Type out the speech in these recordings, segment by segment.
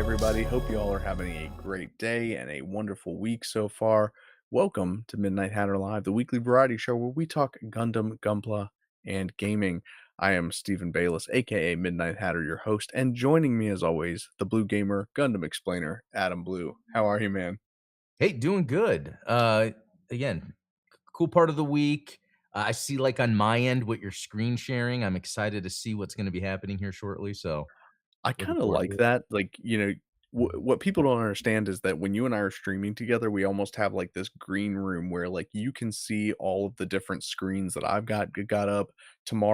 everybody. Hope you all are having a great day and a wonderful week so far. Welcome to Midnight Hatter Live, the weekly variety show where we talk Gundam, Gunpla, and gaming. I am Stephen Bayless, aka Midnight Hatter, your host, and joining me as always, the Blue Gamer Gundam Explainer, Adam Blue. How are you, man? Hey, doing good. Again, cool part of the week. I see, like, on my end what you're screen sharing. I'm excited to see what's going to be happening here shortly. So I looking kinda forward to like it. that, like, what people don't understand is that when you and I are streaming together, we almost have, like, this green room where, like, you can see all of the different screens that I've got up.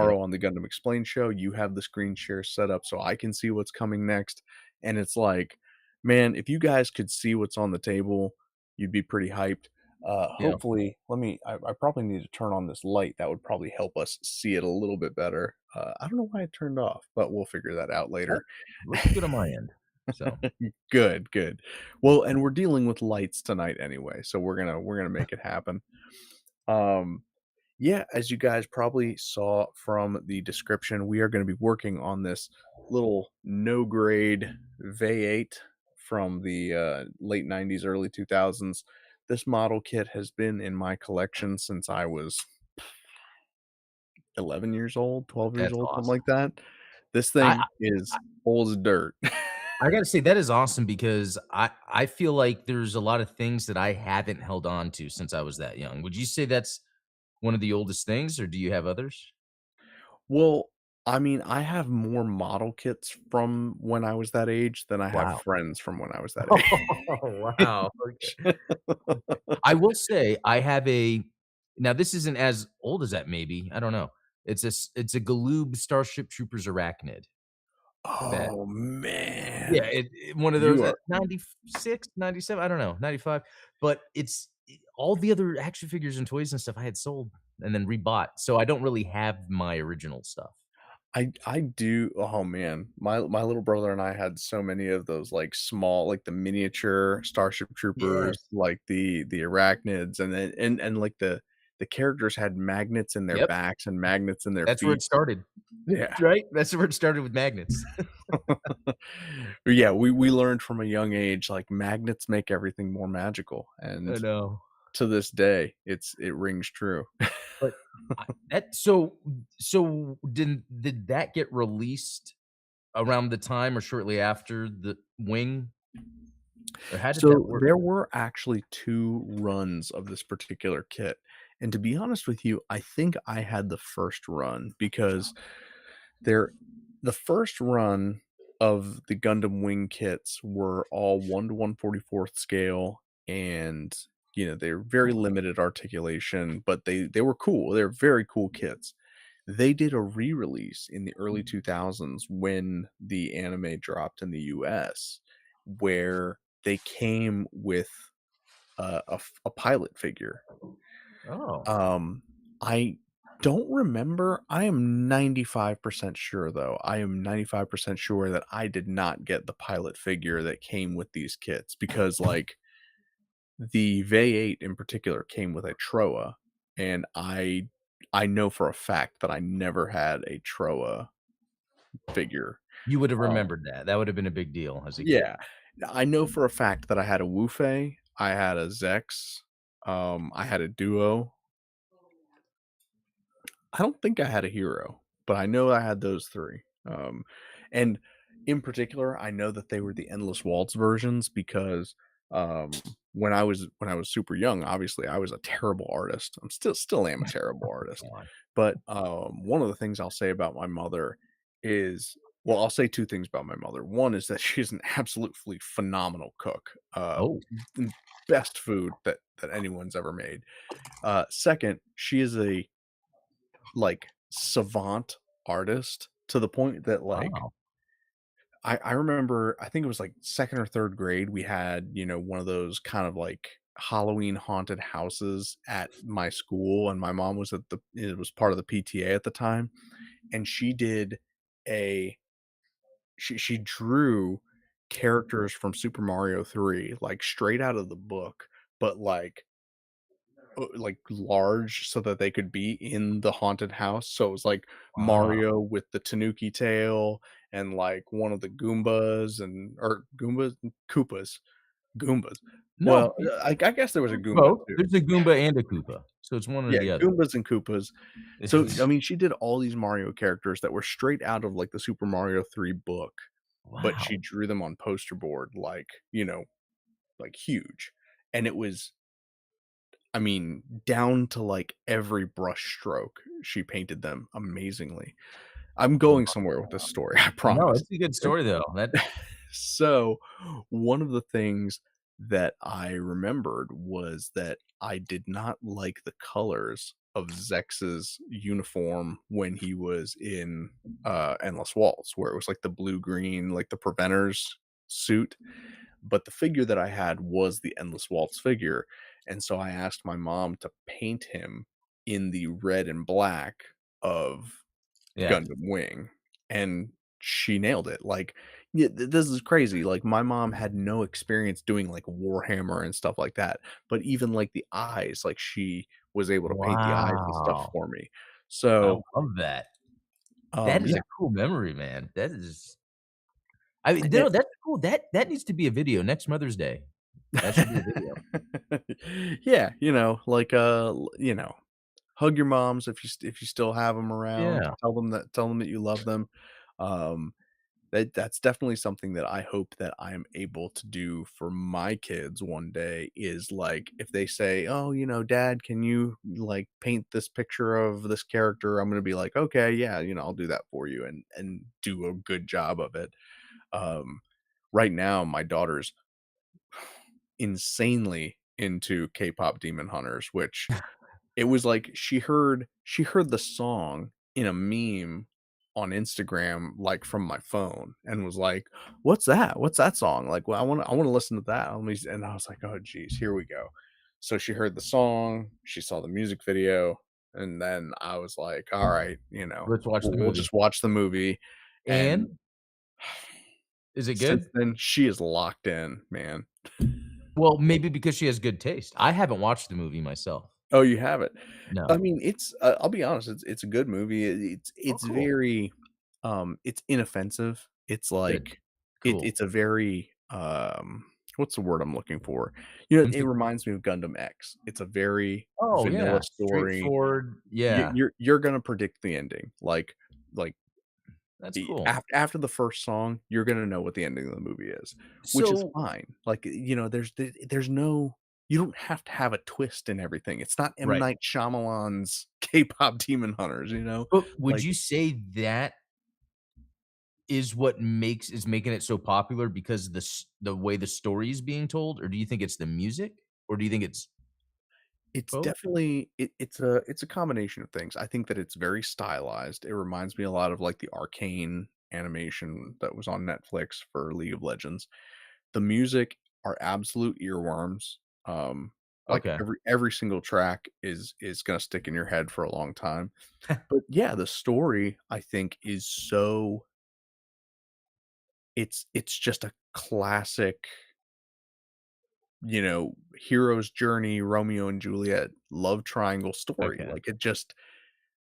Yep. Tomorrow on the Gundam Explained show, you have the screen share set up so I can see what's coming next, and it's like, man, if you guys could see what's on the table, you'd be pretty hyped. Yeah. Hopefully I probably need to turn on this light, that would probably help us see it a little bit better. I don't know why it turned off, but we'll figure that out That later. looking good on my end. So Good, good. Well, and we're dealing with lights tonight anyway, so we're gonna make it happen. Um, yeah, as you guys probably saw from the description, we are gonna be working on this little no grade Vayeate from the late 90s, early 2000s. This model kit has been in my collection since I was 11 years old, 12 years that's old, something awesome. like that. This I thing is old as dirt. I gotta say that is awesome because I feel like there's a lot of things that I haven't held on to since I was that young. Would you say that's one of the oldest things, or do you have others? Well, I mean, I have more model kits from when I was that age than I have Wow. friends from when I was that Oh, wow. Okay. age. I will say I have a now this isn't as old as that maybe, I don't know. It's a Galoob Starship Troopers Arachnid that Oh, man. yeah, it one of those You at are 96, 97, I don't know, 95, but all the other action figures and toys and stuff I had sold and then rebought, so I don't really have my original stuff. I do oh, man. My little brother and I had so many of those, like, small like, the miniature Starship Troopers, Yes. like, the arachnids, and then like, the characters had magnets in their Yep, backs and magnets in their that's where it feet. started, Yeah. right? That's where it started with magnets. Yeah, we learned from a young age, like, magnets make everything more magical, I and know. to this day, it rings true. But I that so did that get released around the time or shortly after the Wing? Or how did that So, work? there were actually 2 runs of this particular kit, and to be honest with you, I think I had the first run because there the first run of the Gundam Wing kits were all 1 to 1/44th scale, and, they're very limited articulation, but they were cool, they're very cool kits. They did a re-release in the early 2000s when the anime dropped in the US, where they came with a pilot figure. Oh, Um, I don't remember. I am 95% sure, though. I am 95% sure that I did not get the pilot figure that came with these kits because, like, the V8 in particular came with a Troa, and I know for a fact that I never had a Troa figure. you would have Uh, remembered that. That would have been a big deal as a kid. yeah, I know for a fact that I had a Wufei, I had a Zex, I had a Duo. I don't think I had a hero, but I know I had those 3. And in particular, I know that they were the Endless Waltz versions because, when I was super young, obviously, I was a terrible artist. I'm still am a terrible artist. God. But, one of the things I'll say about my mother is well, I'll say 2 things about my mother. One is that she's an absolutely phenomenal cook, Oh, the best food that anyone's ever made. Second, she is a like, savant artist to the point that, like, wow. I remember, I think it was, like, 2nd or 3rd grade, we had, one of those kind of, like, Halloween haunted houses at my school, and my mom was it was part of the PTA at the time, and she did a she drew characters from Super Mario 3, like, straight out of the book, but, like, large so that they could be in the haunted house, so it was like Wow. Mario with the tanuki tail, and, like, one of the Goombas and or Goombas? Koopas. Goombas. No, Well, I guess there was a Goomba both. too. There's a Goomba and a Koopa, so it's one or Yeah, the other. Goombas and Koopas. So, I mean, she did all these Mario characters that were straight out of, like, the Super Mario 3 book, but she Wow. drew them on poster board, like, like, huge, and it was I mean, down to, like, every brush stroke, she painted them amazingly. I'm going Wow. somewhere with this story, I No, promise. it's a good story though. That So, one of the things that I remembered was that I did not like the colors of Zex's uniform when he was in, Endless Waltz, where it was, like, the blue-green, like, the Preventer's suit, but the figure that I had was the Endless Waltz figure, and so I asked my mom to paint him in the red and black of yeah. Gundam Wing, and she nailed it, like, yeah, this is crazy, like, my mom had no experience doing, like, Warhammer and stuff like that, but even, like, the eyes, like, she was able to paint the eyes and stuff Wow. for me. I So, love that. That is yeah, a cool memory, man. That is I mean, and no, that's cool. That needs to be a video next Mother's Day. That should be a video. yeah, like, hug your moms if you still have them around, Yeah. tell them that you love them, um that's definitely something that I hope that I'm able to do for my kids one day is, like, if they say, "Oh, dad, can you, like, paint this picture of this character?" I'm gonna be like, "Okay, yeah, I'll do that for you," and do a good job of it. Um, right now, my daughter's insanely into K-pop Demon Hunters, which it was like she heard the song in a meme on Instagram, like, from my phone and was like, "What's that? What's that song?" Like, "Well, I wanna listen to that." Let me s and I was like, "Oh, geez, here we go." So she heard the song, she saw the music video, and then I was like, "Alright, Let's watch the we'll movie. just watch the movie," and And is it since good? then, she is locked in, man. Well, maybe because she has good taste. I haven't watched the movie myself. Oh, you have it. I No. mean, I'll be honest, it's a good movie. Oh, It's cool. very, it's inoffensive. It's Good. like Cool. it's a very, what's the word I'm looking for? It reminds me of Gundam X. It's a very Oh, vanilla yeah. story. Straightforward. You Yeah. you're gonna predict the ending. Like, That's cool. after the first song, you're gonna know what the ending of the movie is, which is So fine. Like, there's no you don't have to have a twist in everything. It's not M. right. Night Shyamalan's K-pop Demon Hunters, But would Like, you say that is what is making it so popular because the way the story is being told, or do you think it's the music, or do you think it's it's both? definitely it's a combination of things. I think that it's very stylized. It reminds me a lot of, like, the Arcane animation that was on Netflix for League of Legends. The music are absolute earworms. Like, Okay. every single track is gonna stick in your head for a long time. But, yeah, the story, I think, is so it's just a classic, hero's journey, Romeo and Juliet love triangle story. Okay. Like, it just,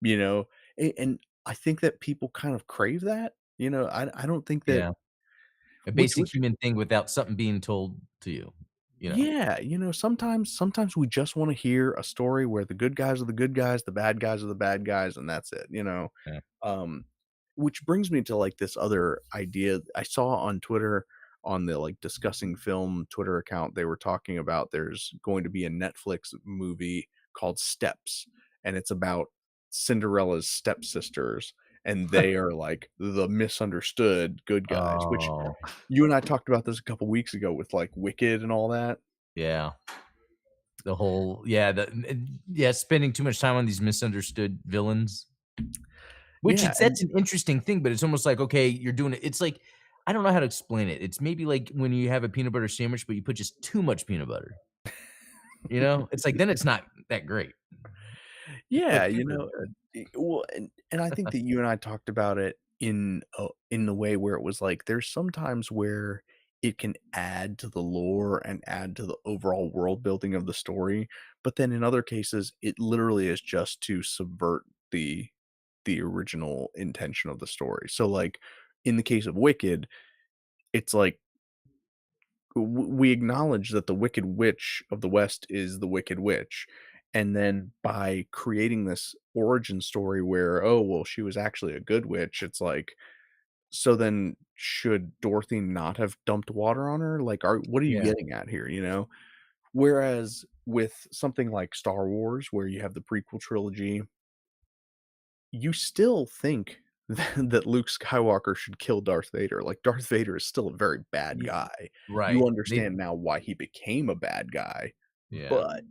you know and I think that people kind of crave that, I don't think that Yeah. A basic which human thing without something being told to you, you know? yeah, sometimes we just wanna hear a story where the good guys are the good guys, the bad guys are the bad guys, and that's it? Yeah. Um, which brings me to, like, this other idea I saw on Twitter on the, like, Discussing Film Twitter account, they were talking about there's going to be a Netflix movie called Steps, and it's about Cinderella's stepsisters, and they are, like, the misunderstood good guys, which Oh, you and I talked about this a couple weeks ago with, like, Wicked and all that. yeah. The whole yeah, yeah, spending too much time on these misunderstood villains, which Yeah, it's and that's an interesting thing, but it's almost like, okay, you're doing it it's like I don't know how to explain it. It's maybe like when you have a peanut butter sandwich, but you put just too much peanut butter, you know? It's like, then it's not that great, yeah, but peanut butter's good. well, and I think that you and I talked about it in the way where it was like, there's sometimes where it can add to the lore and add to the overall world building of the story, but then in other cases, it literally is just to subvert the original intention of the story. So, like, in the case of Wicked, it's like we acknowledge that the Wicked Witch of the West is the Wicked Witch. And then by creating this origin story where, oh, well, she was actually a good witch, it's like, so then should Dorothy not have dumped water on her? Like, what are you Yeah. getting at here, you know? Whereas with something like Star Wars, where you have the prequel trilogy, you still think that Luke Skywalker should kill Darth Vader. Like, Darth Vader is still a very bad Ye guy. You right. They understand now why he became a bad guy, Yeah. but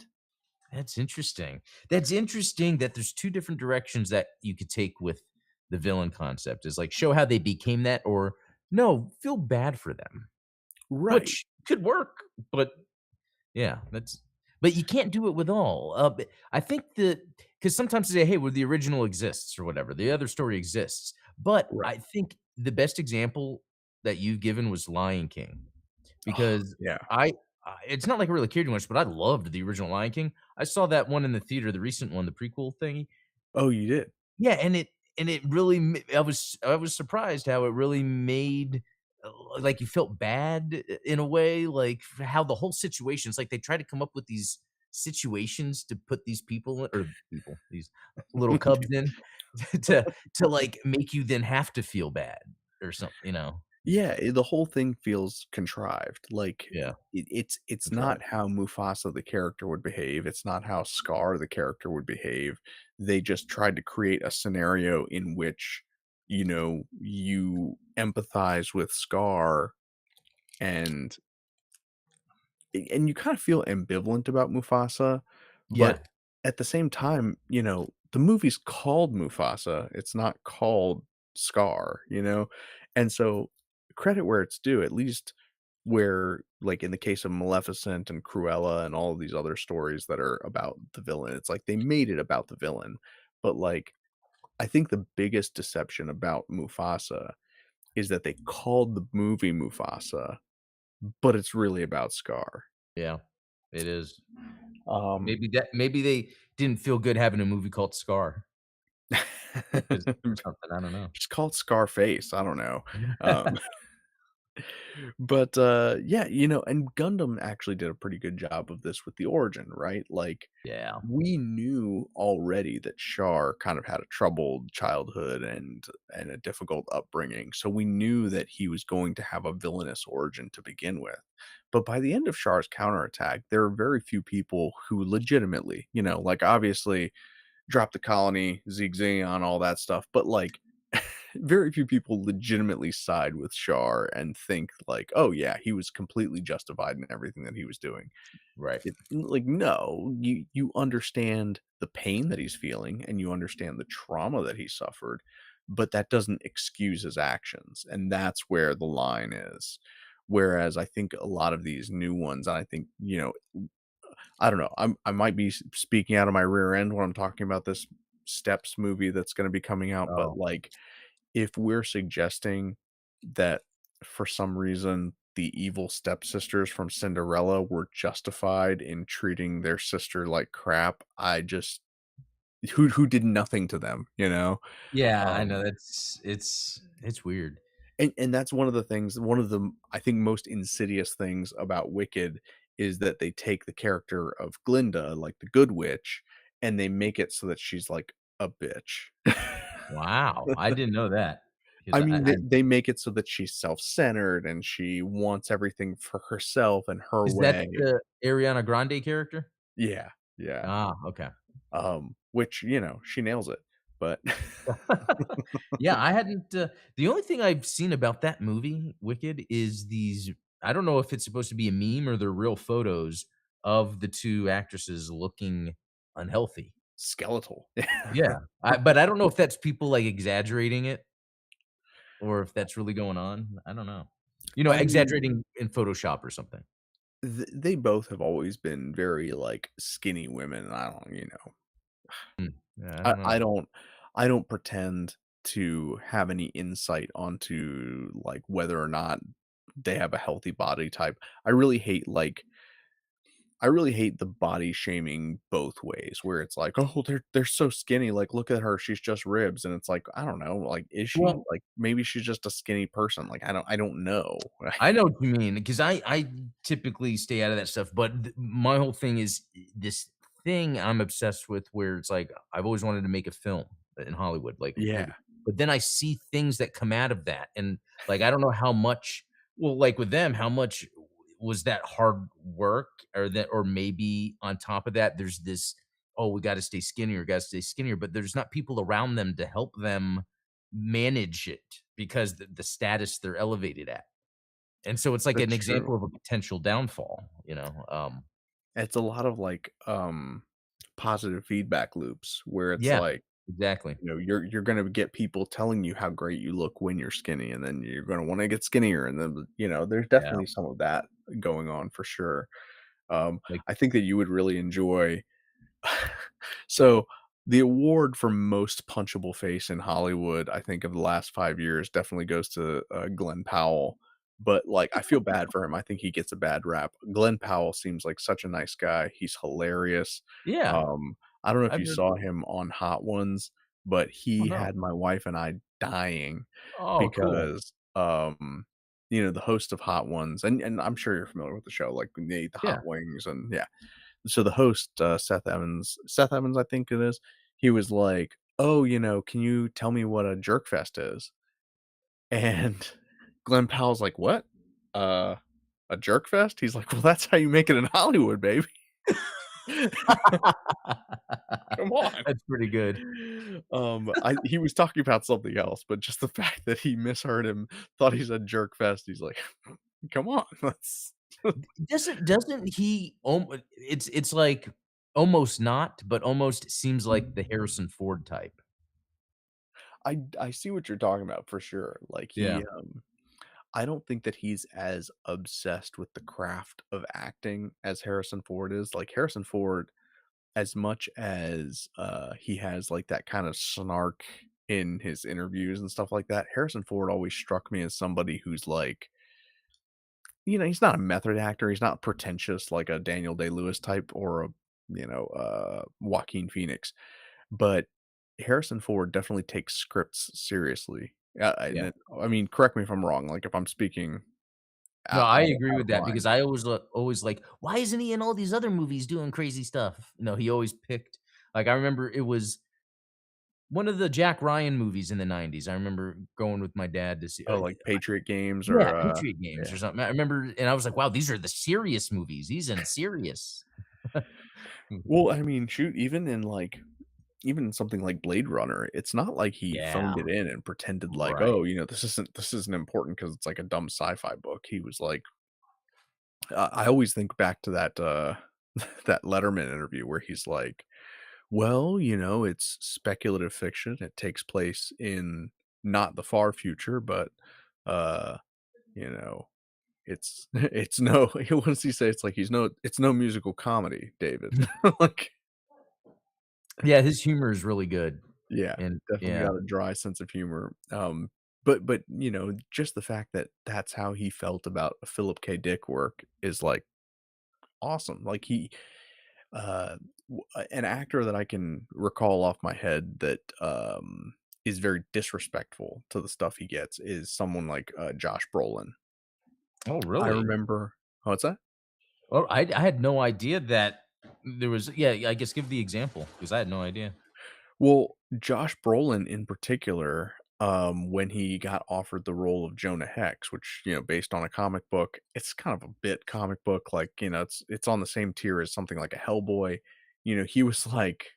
That's interesting. That's interesting that there's 2 different directions that you could take with the villain concept, is, like, show how they became that or, no, feel bad for them, right, which could work, but yeah, that's but you can't do it with all, but I think that because sometimes they say, "Hey, well, the original exists," or whatever, "The other story exists," but right. I think the best example that you've given was Lion King, Oh, because yeah. it's not like I really cared too much, but I loved the original Lion King. I saw that one in the theater, the recent one, the prequel thingy. Oh, you did? Yeah, and it really I was surprised how it really made, like, you felt bad in a way, like, for how the whole situation it's like they try to come up with these situations to put these people or people, these little cubs in to, like, make you then have to feel bad or something, you know? Yeah, the whole thing feels contrived, like, Yeah, it's not contrived. how Mufasa the character would behave, it's not how Scar the character would behave. They just tried to create a scenario in which, you empathize with Scar and you kinda feel ambivalent about Mufasa, but Yeah, at the same time, the movie's called Mufasa, it's not called Scar, you know? And so, credit where it's due, at least where, like, in the case of Maleficent and Cruella and all of these other stories that are about the villain, it's like they made it about the villain, but, like, I think the biggest deception about Mufasa is that they called the movie Mufasa, but it's really about Scar. yeah, it is. Um Maybe they didn't feel good having a movie called Scar, 'cause or something, I don't know. Just call it Scarface, I don't know. Um, but, yeah, and Gundam actually did a pretty good job of this with the origin, right? Like, Yeah, we knew already that Char kind of had a troubled childhood and a difficult upbringing, so we knew that he was going to have a villainous origin to begin with. But by the end of Char's counterattack, there are very few people who legitimately, like, obviously, Drop the Colony, Zeke Zion, all that stuff, but, like, very few people legitimately side with Char and think like, "Oh, yeah, he was completely justified in everything that he was doing." right, Like, no, you understand the pain that he's feeling, and you understand the trauma that he suffered, but that doesn't excuse his actions, and that's where the line is. Whereas I think a lot of these new ones, and I think, I don't know, I might be speaking out of my rear end when I'm talking about this Steps movie that's gonna be coming out, but, oh. like, if we're suggesting that for some reason the evil stepsisters from Cinderella were justified in treating their sister like crap, I just who did nothing to them, you know? Yeah, I Um, know, it's weird. and that's one of the things one of the, I think, most insidious things about Wicked is that they take the character of Glinda, like the good witch, and they make it so that she's like a bitch. Wow, I didn't know that, 'cause I mean, I they make it so that she's self-centered and she wants everything for herself and her is that way. the Ariana Grande character? Yeah, yeah. Ah, okay. Which, she nails it, but Yeah, I hadn't, the only thing I've seen about that movie, Wicked, is these I don't know if it's supposed to be a meme or they're real photos of the 2 actresses looking unhealthy. skeletal. Yeah, but I don't know if that's people, like, exaggerating it or if that's really going on. I don't know. You know, I mean, exaggerating in Photoshop or something. they both have always been very, like, skinny women, and I don't, Hmm, yeah, I I don't I know. don't I don't pretend to have any insight onto, like, whether or not they have a healthy body type. I really hate, like, I really hate the body shaming both ways, where it's like, "Oh, they're so skinny, like, look at her, she's just ribs," and it's like, I don't know, like, is she? Well, Like, maybe she's just a skinny person, like, I don't know. I know what you mean because I typically stay out of that stuff, but my whole thing is this thing I'm obsessed with where it's like I've always wanted to make a film in Hollywood, Yeah, but then I see things that come out of that, and like I don't know how much. Well, like with them, how much was that hard work, or that, or maybe on top of that, there's this. Oh, we got to stay skinnier, got to stay skinnier, but there's not people around them to help them manage it because the status they're elevated at. And so it's like an that's true. example of a potential downfall, you know? It's a lot of, like, positive feedback loops where it's Yeah, like, exactly. you're gonna get people telling you how great you look when you're skinny, and then you're gonna wanna get skinnier, and then, there's Yeah, definitely some of that going on for sure. Um, like I think that you would really enjoy. So, the award for most punchable face in Hollywood, I think, of the last 5 years definitely goes to, Glenn Powell, but, like, I feel bad for him, I think he gets a bad rap. Glenn Powell seems like such a nice guy, he's hilarious. yeah, I don't know if I've you heard. saw him on Hot Ones, but Oh, he no. had my wife and I dying Oh, cool. because, the host of Hot Ones, and I'm sure you're familiar with the show, like, when they eat the Yeah. hot wings, and yeah. So the host, Seth Evans, I think it is, he was like, "Oh, can you tell me what a jerk fest is?" And Glenn Powell's like, "What? Uh, a jerk fest?" He's like, "Well, that's how you make it in Hollywood, baby." Come on. That's pretty good. I he was talking about something else, but just the fact that he misheard him, thought he said jerk fest, he's like, "Come on, let's." Doesn't he it's like almost not, but almost seems like the Harrison Ford type. I see what you're talking about for sure. Like, Yeah. I don't think that he's as obsessed with the craft of acting as Harrison Ford is. Like, Harrison Ford, as much as, he has, like, that kind of snark in his interviews and stuff like that, Harrison Ford always struck me as somebody who's, like, he's not a method actor, he's not pretentious like a Daniel Day-Lewis type or a, Joaquin Phoenix, but Harrison Ford definitely takes scripts seriously. And Yeah. then, I mean, correct me if I'm wrong, like, if I'm speaking No, out I out agree out with of that because line. I always like, "Why isn't he in all these other movies doing crazy stuff?" No, he always picked like, I remember it was one of the Jack Ryan movies in the '90s. I remember going with my dad to see, Oh, like Patriot Games yeah, or, Patriot Games or yeah. something. I remember and I was like, "Wow, these are the serious movies. He's in serious." Well, I mean, shoot, even in something like Blade Runner, it's not like he phoned Yeah, it in and pretended like, right. "Oh, this isn't important because it's like a dumb sci-fi book." He was like, I always think back to that, that Letterman interview where he's like, "Well, it's speculative fiction. It takes place in not the far future, but, uh, you know, it's no." What does he say? It's like, it's no musical comedy, David." Like, Yeah, his humor is really good, yeah, and definitely yeah. got a dry sense of humor. But, just the fact that that's how he felt about a Philip K. Dick work is, like, awesome. Like, an actor that I can recall off my head that, is very disrespectful to the stuff he gets is someone like, Josh Brolin. Oh, I really? remember. What's that? Oh, I had no idea that there was yeah, I guess give the example because I had no idea. Well, Josh Brolin in particular, when he got offered the role of Jonah Hex, which, based on a comic book, it's kind of a bit comic book, like, it's on the same tier as something like a Hellboy. He was like,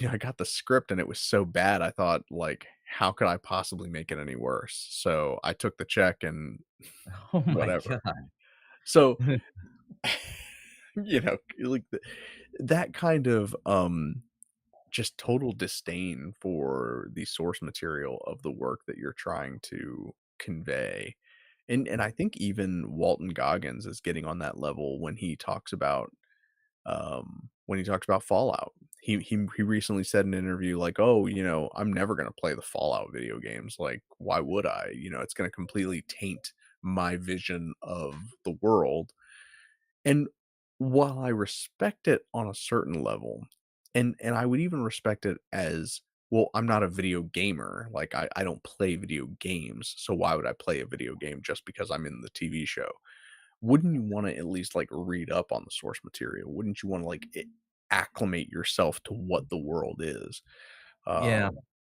I got the script and it was so bad, I thought, like, how could I possibly make it any worse? So I took the check and Oh my whatever. god. So, like, that kind of, just total disdain for the source material of the work that you're trying to convey. And I think even Walton Goggins is getting on that level when he talks about Fallout. He recently said in an interview like, "Oh, I'm never gonna play the Fallout video games. Like, why would I? It's gonna completely taint my vision of the world." And while I respect it on a certain level, and I would even respect it as, well, I'm not a video gamer, like, I don't play video games, so why would I play a video game just because I'm in the TV show? Wouldn't you wanna at least, like, read up on the source material? Wouldn't you wanna, like, acclimate yourself to what the world is? Yeah.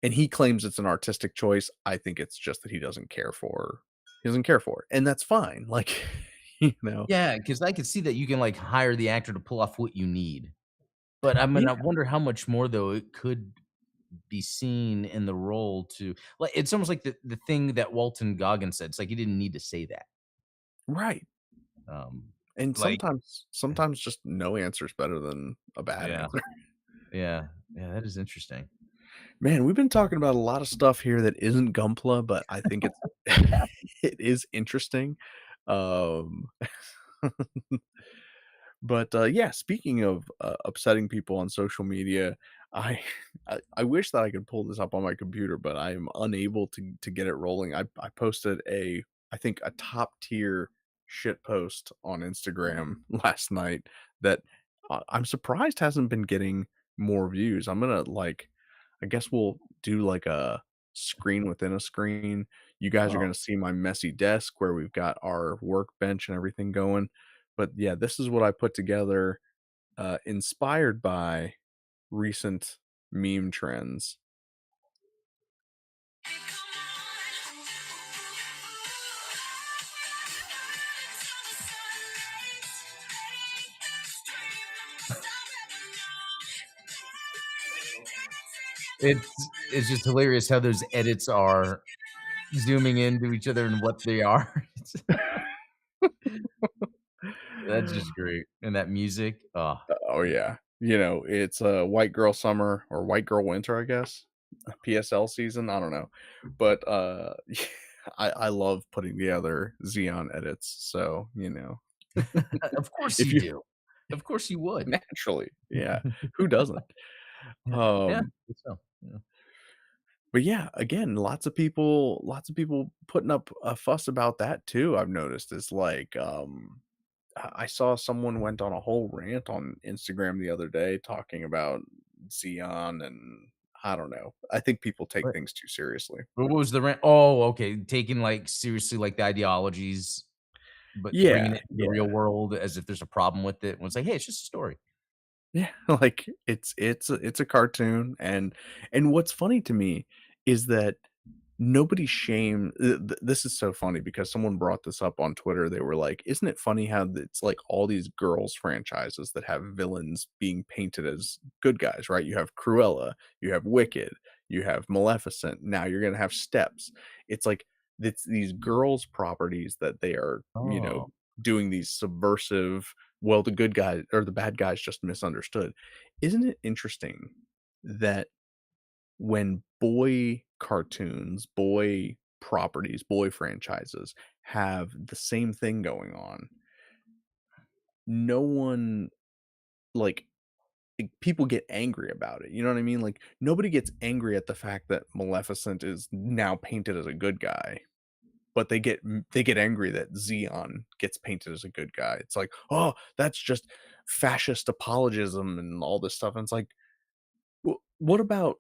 And he claims it's an artistic choice. I think it's just that he doesn't care for it, and that's fine, like, you know? Yeah, because I could see that you can, like, hire the actor to pull off what you need. But, I mean, Yeah, I wonder how much more, though, it could be seen in the role to like, it's almost like the thing that Walton Goggins said, it's like he didn't need to say that. right, Um, and like sometimes just no answer is better than a bad yeah, answer. yeah, yeah, that is interesting. Man, we've been talking about a lot of stuff here that isn't Gunpla, but I think it's it is interesting. Um But, yeah, speaking of, upsetting people on social media, I I wish that I could pull this up on my computer, but I am unable to get it rolling. I posted I think a top tier shit post on Instagram last night that, I'm surprised hasn't been getting more views. I'm gonna, like, I guess we'll do, like, a screen within a screen. You guys are Oh, gonna see my messy desk where we've got our workbench and everything going. But yeah, this is what I put together, inspired by recent meme trends. it's just hilarious how those edits are zooming into each other and what they are. That's just great, and that music, oh, Oh, yeah. You know, it's, white girl summer or white girl winter, I guess, PSL season, I don't know. But, I love putting together Xeon edits, so, you know, of course if you you do. Of course you would. naturally, yeah, who doesn't? Yeah, yeah, Um so, yeah. But yeah, again, lots of people putting up a fuss about that too, I've noticed. It's like, I saw someone went on a whole rant on Instagram the other day talking about Xeon, and I don't know. I think people take things too seriously. What was the rant? Oh, okay, taking, like, seriously, like, the ideologies, but bringing Yeah, it to the yeah. real world as if there's a problem with it, when it's like, "Hey, it's just a story." Yeah, like, it's a cartoon, and what's funny to me is that nobody this is so funny because someone brought this up on Twitter. They were like, "Isn't it funny how it's like all these girls franchises that have villains being painted as good guys, right? You have Cruella, you have Wicked, you have Maleficent, now you're gonna have Steps." It's like it's these girls' properties that they are, Oh. doing these subversive, well, the good guy or the bad guys just misunderstood. Isn't it interesting that when boy cartoons, boy properties, boy franchises have the same thing going on, no one, like, people get angry about it, you know what I mean? Like, nobody gets angry at the fact that Maleficent is now painted as a good guy, but they get angry that Xeon gets painted as a good guy. It's like, "Oh, that's just fascist apologism," and all this stuff, and it's like, what about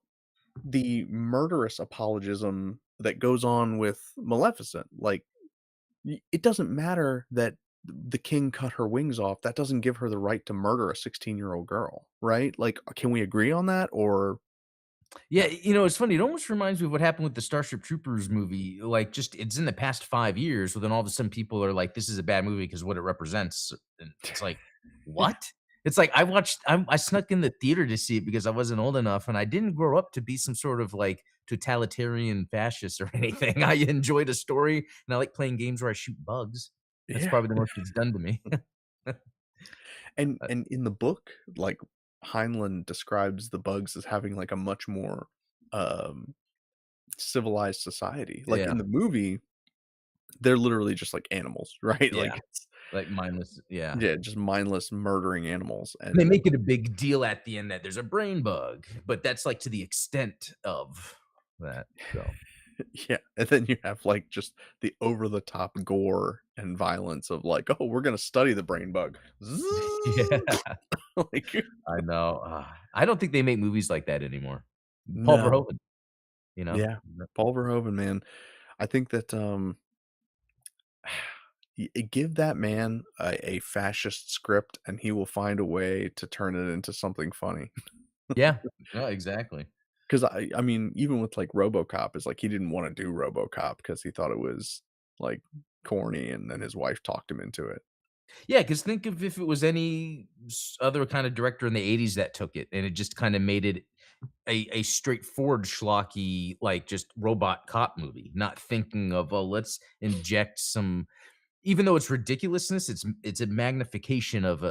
the murderous apologism that goes on with Maleficent? Like, it doesn't matter that the king cut her wings off. That doesn't give her the right to murder a 16-year-old girl, right? Like, can we agree on that? Or Yeah, it's funny, it almost reminds me of what happened with the Starship Troopers movie, like, just it's in the past 5 years, but then all of a sudden people are like, "This is a bad movie because what it represents," and it's like, yeah, "What?" It's like, I snuck in the theater to see it because I wasn't old enough, and I didn't grow up to be some sort of, like, totalitarian fascist or anything. I enjoyed a story, and I like playing games where I shoot bugs. That's yeah. probably the most it's done to me. Uh, And in the book, like, Heinlein describes the bugs as having, like, a much more, um, civilized society. Like, yeah, in the movie, they're literally just like animals, right? yeah, Like, it's like mindless yeah. yeah, just mindless murdering animals, They and make it a big deal at the end that there's a brain bug, but that's, like, to the extent of that, so Yeah, and then you have, like, just the over the top gore and violence of, like, "Oh, we're gonna study the brain bug." Yeah, Like, I know. I don't think they make movies like that anymore. Paul no. Verhoeven, you know? Yeah. Paul Verhoeven, man. I think that, give that man a fascist script, and he will find a way to turn it into something funny. Yeah. No, exactly. 'Cause I mean, even with, like, RoboCop, it's like he didn't wanna do RoboCop because he thought it was, like, corny, and then his wife talked him into it. Yeah, because think of if it was any other kind of director in the '80s that took it, and it just kinda made it a straightforward schlocky, like, just robot cop movie, not thinking of, "Oh, let's inject some" even though it's ridiculousness, it's a magnification of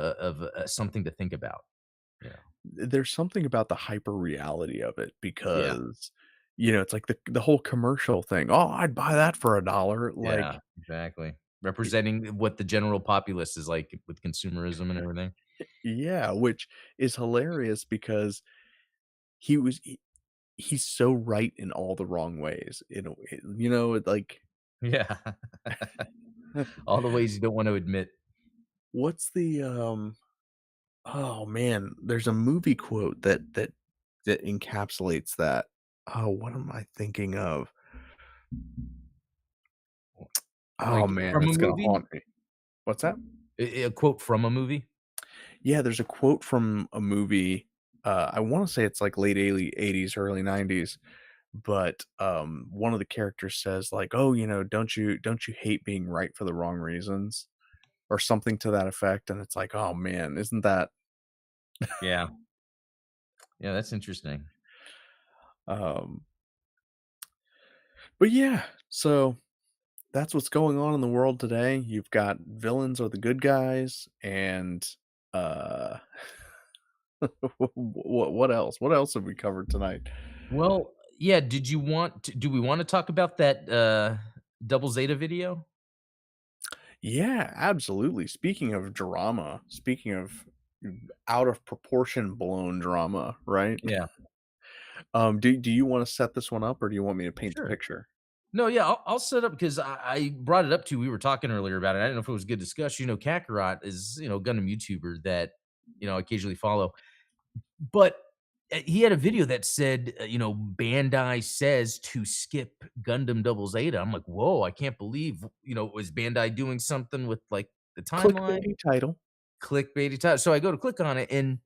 something to think about, you know? There's something about the hyper reality of it Yeah, because, it's like the whole commercial thing, "Oh, I'd buy that for $1." yeah, Like, exactly. y Representing what the general populace is like with consumerism and everything. yeah, which is hilarious because he was he's so right in all the wrong ways, in a way, like, Yeah. All the ways you don't want to admit. what's the, oh, man, there's a movie quote that encapsulates that. Oh, what am I thinking of? Oh, Like, man, from a it's gonna movie? haunt me. What's that? A quote from a movie? Yeah, there's a quote from a movie, I wanna say it's, like, late early '80s, early '90s, but, one of the characters says, like, "Oh, don't you hate being right for the wrong reasons?" Or something to that effect, and it's like, "Oh, man, isn't that" Yeah. Yeah, that's interesting. um but yeah, so that's what's going on in the world today. You've got villains are the good guys, and, uh, what else? What else have we covered tonight? Well, yeah, do we wanna talk about that, Double Zeta video? Yeah, absolutely. Speaking of drama, speaking of out of proportion blown drama, right? Yeah. Do you wanna set this one up, or do you want me to paint the Sure. picture? No, yeah, I'll set up because I brought it up to you, we were talking earlier about it, I didn't know if it was a good discussion, Kakarot is, Gundam YouTuber that, I occasionally follow, but, he had a video that said, Bandai says to skip Gundam Double Zeta. I'm like, "Whoa, I can't believe," was Bandai doing something with, like, the timeline? Clickbaity title. Clickbaity ti so I go to click on it, and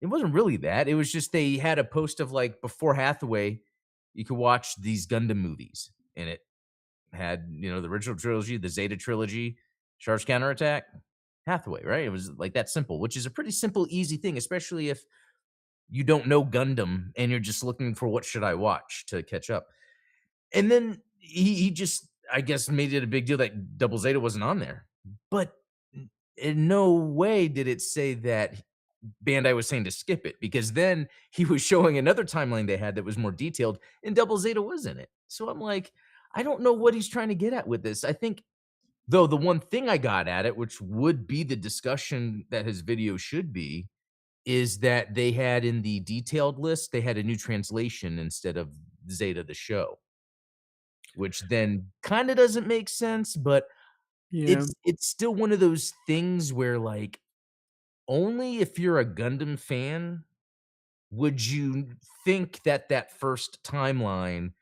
it wasn't really that, it was just they had a post of, like, before Hathaway, you could watch these Gundam movies, and it had, the original trilogy, the Zeta trilogy, Charge Counterattack, Hathaway, right? It was, like, that simple, which is a pretty simple, easy thing, especially if you don't know Gundam and you're just looking for what should I watch to catch up. And then he just, I guess, made it a big deal that Double Zeta wasn't on there. But in no way did it say that Bandai was saying to skip it, because then he was showing another timeline they had that was more detailed, and Double Zeta was in it. So I'm like, I don't know what he's trying to get at with this. I think, though, the one thing I got at it, which would be the discussion that his video should be, is that they had in the detailed list, they had a new translation instead of Zeta the show, which then kinda doesn't make sense, but Yeah. it's still one of those things where, like, only if you're a Gundam fan would you think that that first timeline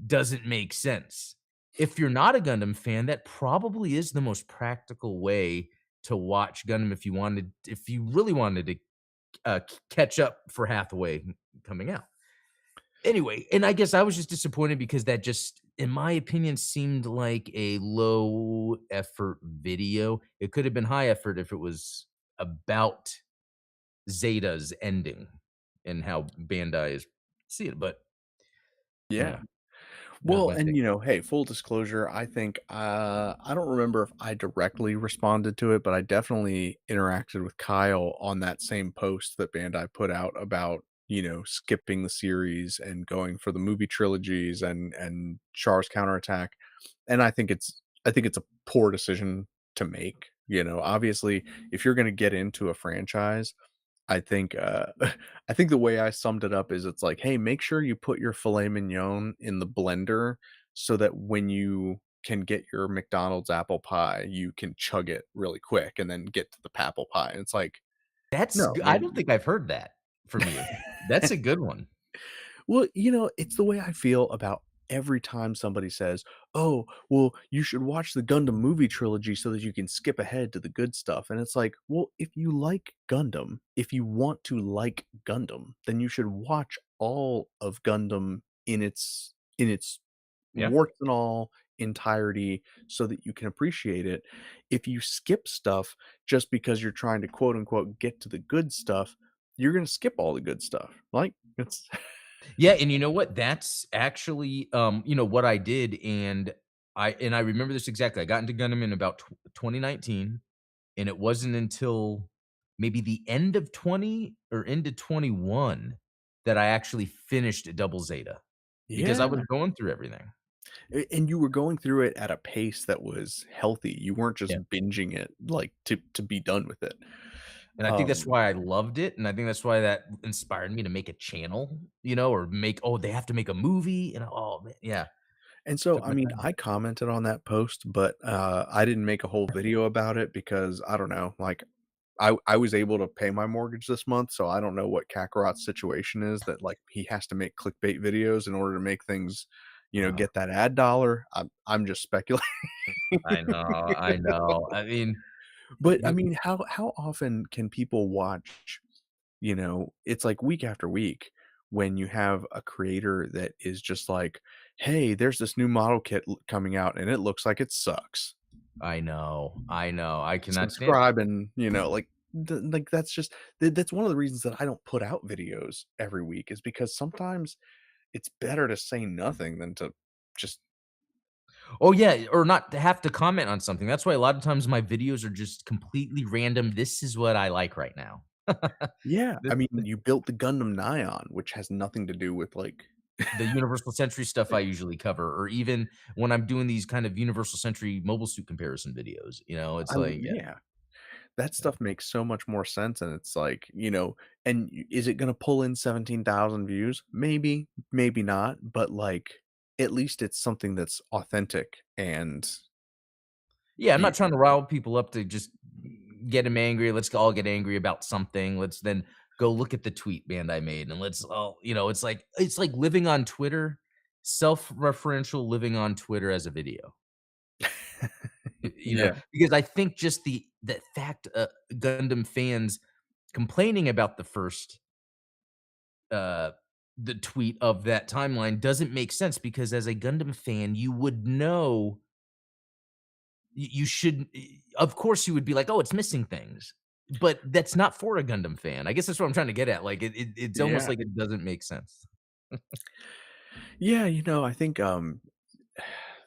doesn't make sense. If you're not a Gundam fan, that probably is the most practical way to watch Gundam if you really wanted to, catch up for Hathaway coming out. Anyway, and I guess I was just disappointed because that just, in my opinion, seemed like a low effort video. It could have been high effort if it was about Zeta's ending and how Bandai is see it, but I don't Yeah. know. That's Well, my and, take. hey, full disclosure, I think, I don't remember if I directly responded to it, but I definitely interacted with Kyle on that same post that Bandai put out about, skipping the series and going for the movie trilogies and Char's Counterattack. And I think it's a poor decision to make. Obviously, if you're gonna get into a franchise, I think, I think the way I summed it up is it's like, "Hey, make sure you put your filet mignon in the blender so that when you can get your McDonald's apple pie, you can chug it really quick and then get to the apple pie." And it's like, "No, I man." don't think I've heard that from you. That's a good one. Well, it's the way I feel about every time somebody says, "Oh, well, you should watch the Gundam movie trilogy so that you can skip ahead to the good stuff." And it's like, well, if you like Gundam, if you want to like Gundam, then you should watch all of Gundam in its Yeah. warts and all entirety so that you can appreciate it. If you skip stuff just because you're trying to quote unquote get to the good stuff, you're going to skip all the good stuff. Like it's Yeah, and you know what? That's actually, what I did, and I remember this exactly. I got into Gundam in about 2019, and it wasn't until maybe the end of 20 or into 21 that I actually finished Double Zeta because I was yeah. going through everything. And you were going through it at a pace that was healthy. You weren't just Yeah. binging it, like, to be done with it. And I think that's Um, why I loved it, and I think that's why that inspired me to make a channel, or they have to make a movie, and oh, man, yeah, and so, took I my mean, time with I it. commented on that post, but, I didn't make a whole video about it because I don't know, like, I was able to pay my mortgage this month, so I don't know what Kakarot's situation is that, like, he has to make clickbait videos in order to make things, Uh, get that ad dollar. I'm just speculating. I know. I mean, But, I you mean, how often can people watch, it's like week after week when you have a creator that is just like, "Hey, there's this new model kit coming out and it looks like it sucks. I know, I cannot stand it. Subscribe." And, like that's just that's one of the reasons that I don't put out videos every week is because sometimes it's better to say nothing than to just Oh, yeah, or not to have to comment on something. That's why a lot of times my videos are just completely random. This is what I like right now. yeah, I This mean, you built the Gundam Nyan, which has nothing to do with like the Universal Century stuff I usually cover, or even when I'm doing these kind of Universal Century mobile suit comparison videos, it's like, yeah, yeah. That yeah. stuff makes so much more sense, and it's like, and is it gonna pull in 17,000 views? Maybe, maybe not, but, like, at least it's something that's authentic and Yeah, I'm y not trying to rile people up to just get them angry. Let's all get angry about something. Let's then go look at the tweet band I made, and let's all, it's like living on Twitter, self-referential living on Twitter as a video. Yeah. Because I think just the fact, Gundam fans complaining about uh, the tweet of that timeline doesn't make sense because as a Gundam fan, you would know you should of course, you would be like, "Oh, it's missing things." But that's not for a Gundam fan. I guess that's what I'm trying to get at. Like, it's almost Yeah. like it doesn't make sense. Yeah, I think,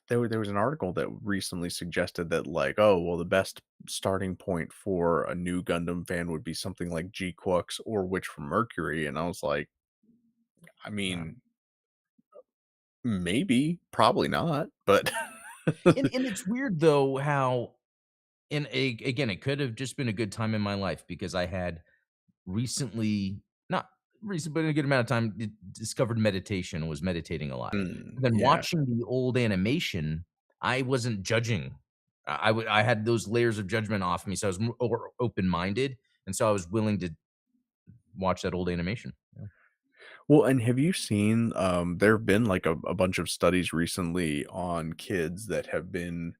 there was an article that recently suggested that, like, "Oh, well, the best starting point for a new Gundam fan would be something like G-Quux or Witch from Mercury," and I was like, I Yeah. mean, maybe, probably not, but And it's weird though how again, it could have just been a good time in my life because I had recently not recent, but in a good amount of time, discovered meditation and was meditating a lot. Then Yeah. watching the old animation, I wasn't judging. I had those layers of judgment off me, so I was more open-minded, and so I was willing to watch that old animation. Yeah. Well, and have you seen, there have been, like, a bunch of studies recently on kids that have been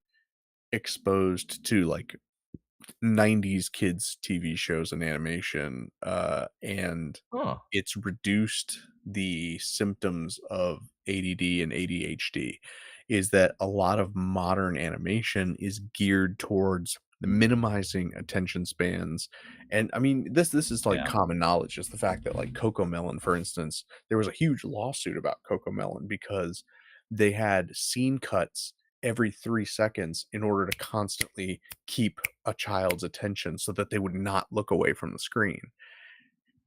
exposed to, like, 90s kids TV shows and animation, and Huh. it's reduced the symptoms of ADD and ADHD, is that a lot of modern animation is geared towards minimizing attention spans, and, I mean, this is, like, Yeah. common knowledge, just the fact that, like, Coco Melon, for instance, there was a huge lawsuit about Coco Melon because they had scene cuts every 3 seconds in order to constantly keep a child's attention so that they would not look away from the screen.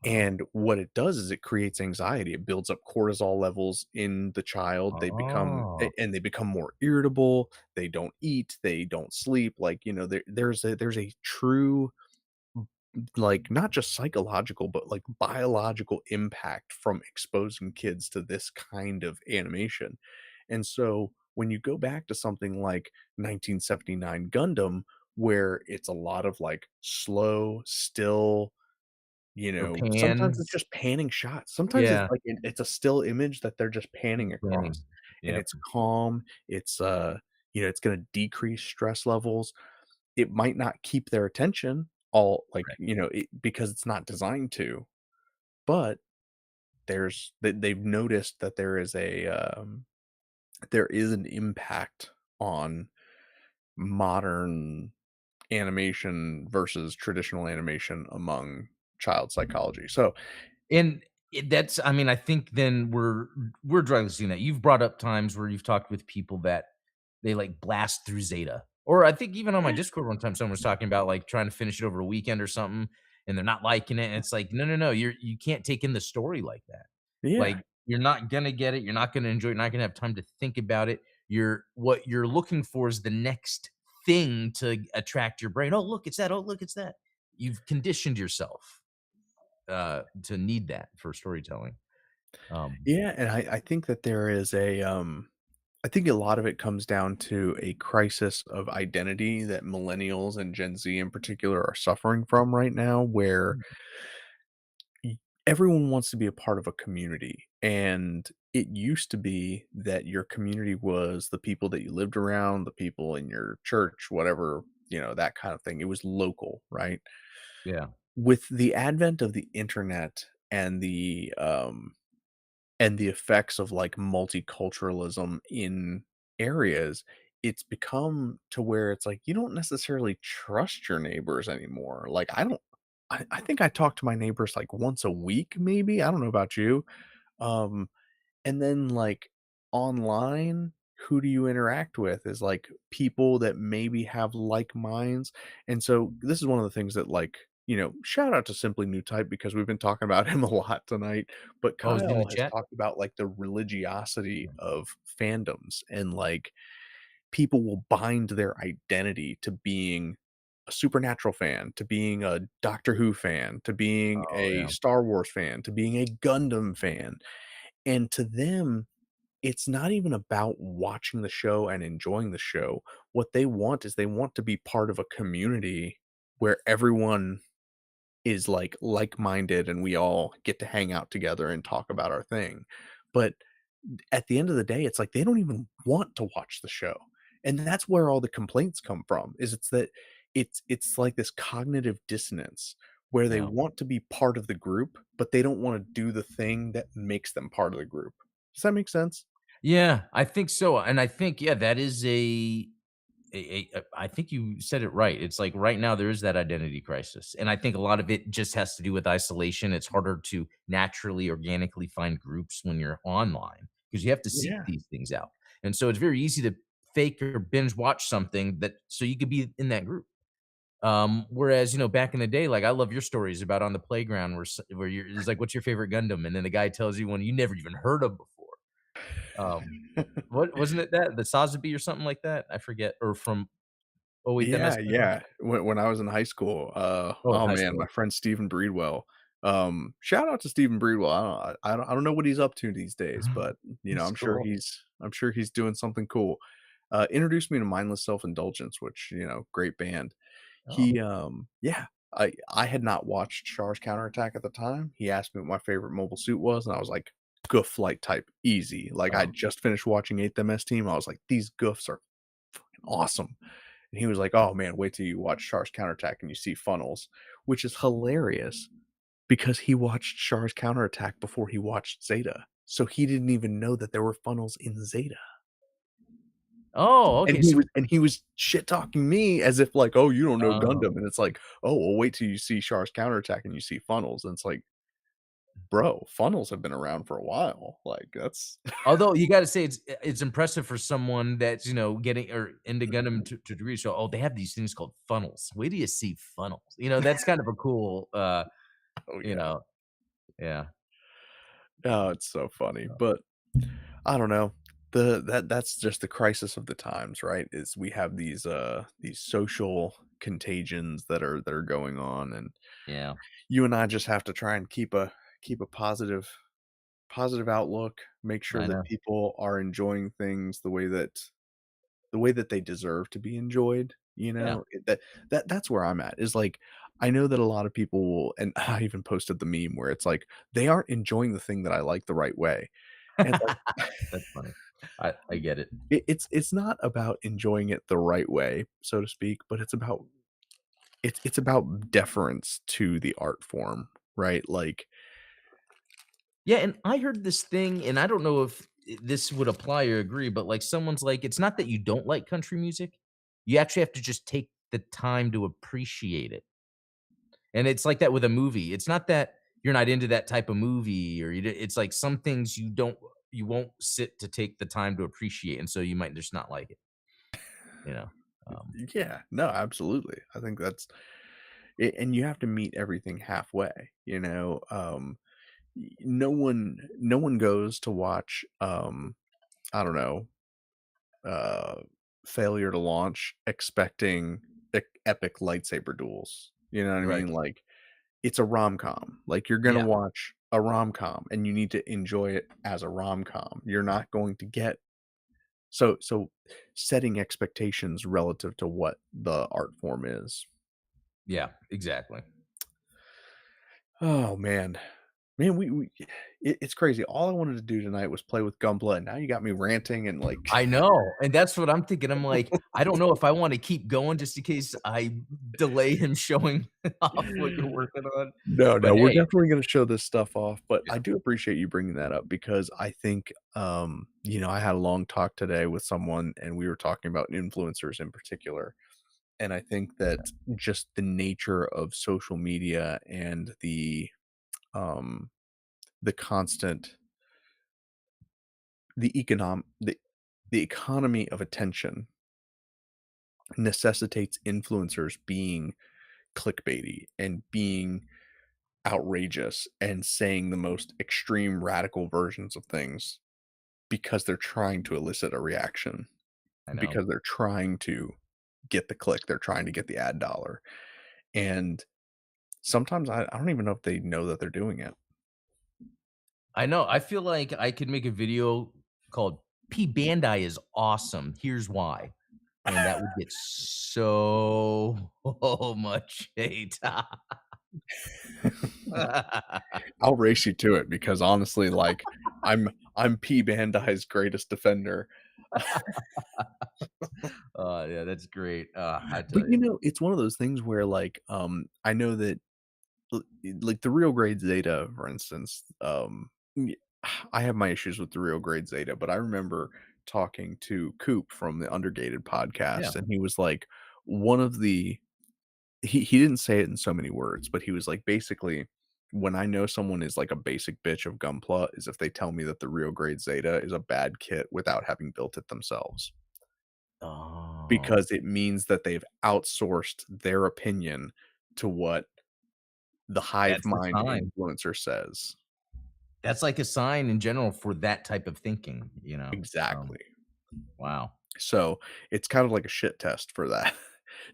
Wow. And what it does is it creates anxiety. It builds up cortisol levels in the child. Oh. And they become more irritable. They don't eat. They don't sleep. Like, there's a true like, not just psychological, but, like, biological impact from exposing kids to this kind of animation. And so, when you go back to something like 1979 Gundam, where it's a lot of, like, slow, still, Or sometimes it's pans. just panning shots. Sometimes it's Yeah, like it's a still image that they're just panning planning. across, and Yep, it's calm, it's gonna decrease stress levels. It might not keep their attention all like, right. because it's not designed to, but they've noticed that there is an impact on modern animation versus traditional animation among child psychology. So, And that's I mean, I think then we're directly seeing that. You've brought up times where you've talked with people that they, like, blast through Zeta. Or I think even on my yeah, Discord one time, someone was talking about, like, trying to finish it over a weekend or something, and they're not liking it, and it's like, "No, no, no, you can't take in the story like that." yeah. Like, you're not gonna get it, you're not gonna enjoy it, you're not gonna have time to think about it. What you're looking for is the next thing to attract your brain. "Oh, look, it's that. Oh, look, it's that." You've conditioned yourself to need that for storytelling. Um, Yeah, and I think that there is I think a lot of it comes down to a crisis of identity that millennials and Gen Z in particular are suffering from right now, where everyone wants to be a part of a community. And it used to be that your community was the people that you lived around, the people in your church, whatever, that kind of thing. It was local, right? yeah. With the advent of the internet and the effects of like multiculturalism in areas, it's become to where it's like you don't necessarily trust your neighbors anymore. Like I don't I think I talk to my neighbors like once a week, maybe. I don't know about you. Um, and then, like, online, who do you interact with is, like, people that maybe have like minds, and so this is one of the things that, like, shout out to Simply New Type because we've been talking about him a lot tonight, but Oh, is he in the Kyle has chat? talked about, like, the religiosity of fandoms and, like, people will bind their identity to being a Supernatural fan, to being a Doctor Who fan, to being Oh, a yeah. Star Wars fan, to being a Gundam fan, and to them, it's not even about watching the show and enjoying the show. What they want is they want to be part of a community where everyone is like-minded and we all get to hang out together and talk about our thing. But at the end of the day, it's like they don't even want to watch the show. And that's where all the complaints come from, is it's that it's like this cognitive dissonance where they Yeah. want to be part of the group, but they don't wanna do the thing that makes them part of the group. Does that make sense? Yeah, I think so, and I think, yeah, that is I think you said it right. It's like right now there is that identity crisis, and I think a lot of it just has to do with isolation. It's harder to naturally, organically find groups when you're online because you have to seek Yeah. these things out, and so it's very easy to fake or binge watch something that so you could be in that group. Whereas, back in the day, like I love your stories about on the playground where you're it's like, what's your favorite Gundam? And then the guy tells you one you never even heard of before. What wasn't it that the Sazabi or something like that? I forget. Or from oh wait, that Yeah, must have been yeah. When I was in high school, oh in oh high man, my school. friend Stephen Breedwell. Shout out to Stephen Breedwell. I don't know what he's up to these days, but It's cool. I'm sure he's doing something cool. Introduced me to Mindless Self Indulgence, which great band. Oh, Yeah, I had not watched Char's Counterattack at the time. He asked me what my favorite mobile suit was, and I was like, "Goof Flight type, easy." Like I oh. just finished watching 8th MS Team. I was like, "These goofs are fucking awesome." And he was like, "Oh man, wait till you watch Char's Counterattack and you see funnels," which is hilarious because he watched Char's Counterattack before he watched Zeta. So he didn't even know that there were funnels in Zeta. Oh, And okay, so he was shit talking me as if like, "Oh, you don't know oh. Gundam." And it's like, "Oh, well, wait till you see Char's Counterattack and you see funnels." And it's like, "Bro, funnels have been around for a while." Like that's Although you gotta say it's impressive for someone that's, getting or into Gundam to degree, so, oh, they have these things called funnels. Where do you see funnels? That's kind of a cool, oh you yeah. know yeah. Oh, it's so funny. But I don't know. that's just the crisis of the times, right? Is we have these social contagions that are going on, and Yeah, you and I just have to try and keep a positive outlook, make sure I that know. people are enjoying things the way that they deserve to be enjoyed, you Yeah. know? That's where I'm at, is, like, I know that a lot of people will, and I even posted the meme where it's like, "They aren't enjoying the thing that I like the right way." And it's like, That's funny. I get it. it's not about enjoying it the right way, so to speak, but it's about deference to the art form, right? Like, Yeah, and I heard this thing, and I don't know if this would apply or agree, but, like, someone's like, "It's not that you don't like country music, you actually have to just take the time to appreciate it." And it's like that with a movie. It's not that you're not into that type of movie or it's like some things you won't sit to take the time to appreciate, and so you might just not like it, you know? Um, yeah, no, absolutely. I think that's and you have to meet everything halfway, you know? No one goes to watch, I don't know, uh, failure to launch expecting epic lightsaber duels. You know what I right. mean? Like, it's a rom-com. Like, you're gonna Yeah, watch a rom-com, and you need to enjoy it as a rom-com. You're not going to get so setting expectations relative to what the art form is. yeah, exactly. Oh, man. Man, we it's crazy. All I wanted to do tonight was play with Gunpla, and now you got me ranting and, like, I know, and that's what I'm thinking. I'm like, I don't know if I wanna keep going just in case I delay him showing off what you're working on, no, but no, we're hey, definitely gonna show this stuff off, but yeah, I do appreciate you bringing that up because I think, I had a long talk today with someone, and we were talking about influencers in particular, and I think that just the nature of social media and um, the constant the econom the economy of attention necessitates influencers being clickbaity and being outrageous and saying the most extreme radical versions of things because they're trying to elicit a reaction, I know. because they're trying to get the click, they're trying to get the ad dollar. And sometimes I don't even know if they know that they're doing it. I know, I feel like I could make a video called "P. Bandai is awesome, here's why." And that would get so much hate. I'll race you to it because honestly, like, I'm P Bandai's greatest defender. Yeah, that's great. I But, tell you. it's one of those things where, like, I know that L like, the real grade Zeta, for instance, y I have my issues with the real grade Zeta, but I remember talking to Coop from the Undergated Yeah. podcast, and he was like, one of the he didn't say it in so many words, but he was like, basically, when I know someone is like a basic bitch of Gunpla is if they tell me that the real grade Zeta is a bad kit without having built it themselves, Oh, because it means that they've outsourced their opinion to what the hive that's the mind sign. influencer says. That's like a sign in general for that type of thinking, you know? Exactly. Wow. So, it's kind of like a shit test for that.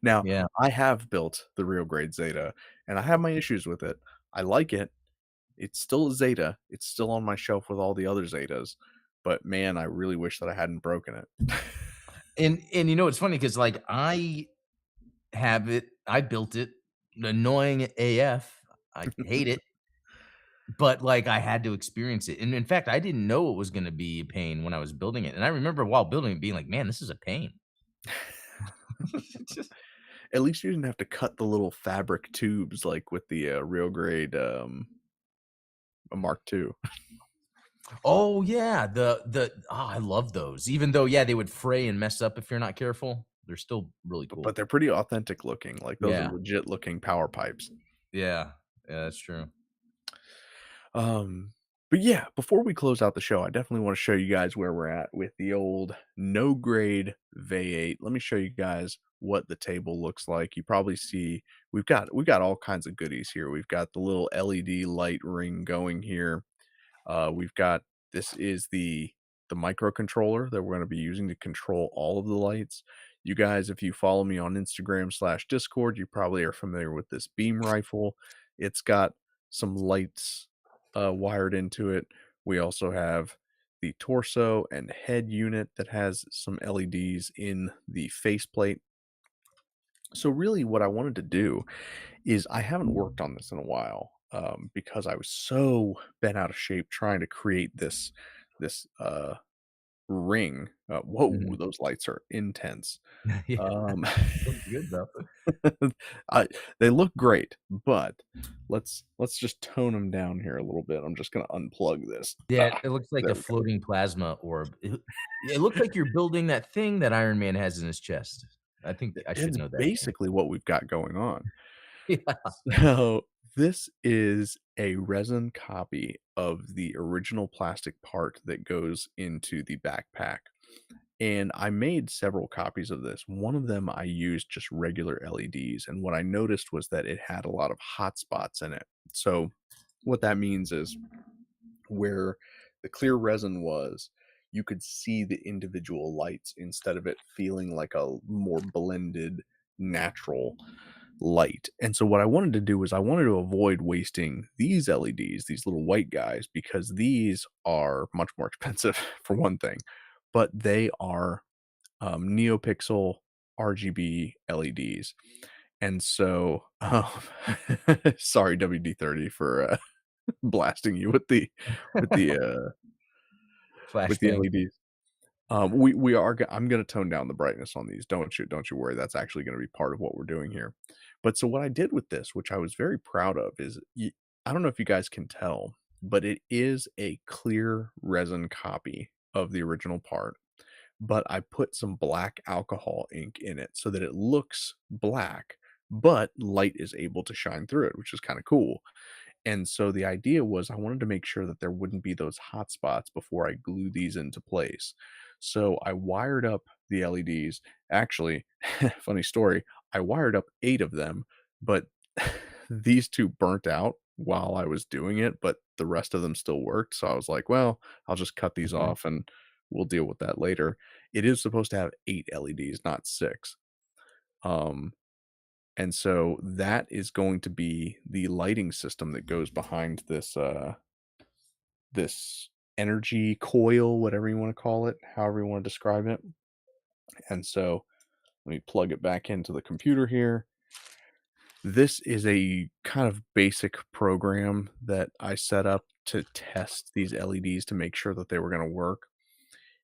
Now, Yeah. I have built the real grade Zeta, and I have my issues with it. I like it. It's still a Zeta. It's still on my shelf with all the other Zetas, but man, I really wish that I hadn't broken it. And you know, it's funny because like, I built it, annoying AF, I hate it, but, like, I had to experience it, and in fact, I didn't know it was gonna be a pain when I was building it, and I remember while building it being like, "Man, this is a pain." Just At least you didn't have to cut the little fabric tubes like with the, real grade, Mark II. Oh, yeah, I love those, even though, yeah, they would fray and mess up if you're not careful, they're still really But cool. they're pretty authentic looking, like, those are Yeah, legit looking power pipes. yeah, yeah, that's true. Um, but yeah, before we close out the show, I definitely want to show you guys where we're at with the old no grade Vayeate. Let me show you guys what the table looks like. You probably see we've got all kinds of goodies here. We've got the little LED light ring going here. We've got this is the the microcontroller that we're gonna be using to control all of the lights. You guys, if you follow me on Instagram/Discord, you probably are familiar with this beam rifle. It's got some lights, wired into it. We also have the torso and head unit that has some LEDs in the faceplate. So really what I wanted to do is I haven't worked on this in a while, because I was so bent out of shape trying to create this ring. Whoa, Mhm. those lights are intense. Yeah, Um, looks good though. I they look great, but let's just tone them down here a little bit. I'm just gonna unplug this. Yeah, Ah, it looks like there a we go. floating plasma orb. It looks like you're building that thing that Iron Man has in his chest. I think I should It's know that thing. basically what we've got going on. Yeah. So, this is a resin copy of the original plastic part that goes into the backpack, and I made several copies of this. One of them, I used just regular LEDs, and what I noticed was that it had a lot of hot spots in it. So, what that means is where the clear resin was, you could see the individual lights instead of it feeling like a more blended, natural light. And so what I wanted to do was I wanted to avoid wasting these LEDs, these little white guys, because these are much more expensive for one thing, but they are Neopixel RGB LEDs. And so, sorry WD-30 for blasting you with the with the Flashbang. LEDs. We are I'm gonna tone down the brightness on these, don't you worry, that's actually gonna be part of what we're doing here. But so what I did with this, which I was very proud of, is I don't know if you guys can tell, but it is a clear resin copy of the original part, but I put some black alcohol ink in it so that it looks black, but light is able to shine through it, which is kinda cool. And so the idea was I wanted to make sure that there wouldn't be those hot spots before I glue these into place. So I wired up the LEDs. Actually, funny story, I wired up 8 of them, but these 2 burnt out while I was doing it, but the rest of them still worked. So I was like, well, I'll just cut these Mhm. off and we'll deal with that later. It is supposed to have 8 LEDs, not 6. Um, and so that is going to be the lighting system that goes behind this energy coil, whatever you wanna call it, however you wanna describe it. And so let me plug it back into the computer here. This is a kind of basic program that I set up to test these LEDs to make sure that they were gonna work.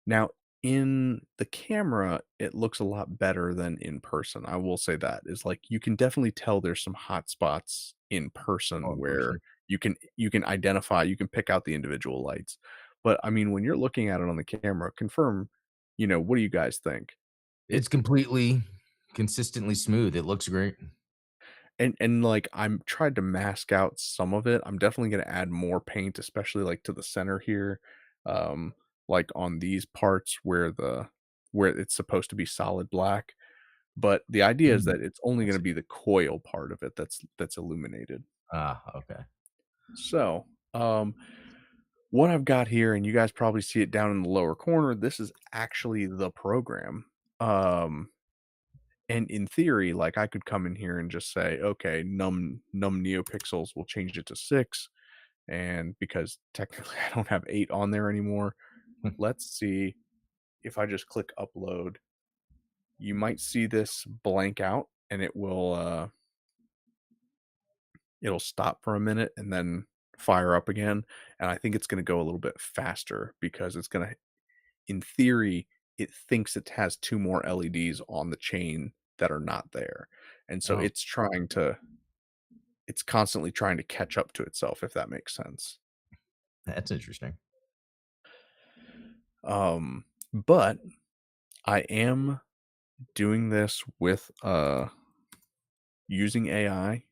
Now, in the camera, it looks a lot better than in person. I will say that. Is like you can definitely tell there's some hot spots in Oh, person in where person. you can identify, you can pick out the individual lights. But I mean, when you're looking at it on the camera, confirm, what do you guys think? It It's completely consistently smooth. It looks great. and like I'm tried to mask out some of it. I'm definitely gonna add more paint, especially like to the center here. Um, like on these parts where it's supposed to be solid black. But the idea is Mm, that it's only I gonna see. be the coil part of it that's illuminated. Ah, okay. So, what I've got here, and you guys probably see it down in the lower corner, this is actually the program. Um, and in theory, like, I could come in here and just say, "Okay, num neopixels, we'll change it to 6," and because technically I don't have 8 on there anymore, let's see if I just click upload, you might see this blank out, and it'll stop for a minute and then fire up again, and I think it's gonna go a little bit faster because it's gonna in theory, it thinks it has 2 more LEDs on the chain that are not there, and so Oh, it's constantly trying to catch up to itself, if that makes sense. that's interesting. But I am doing this with, using AI.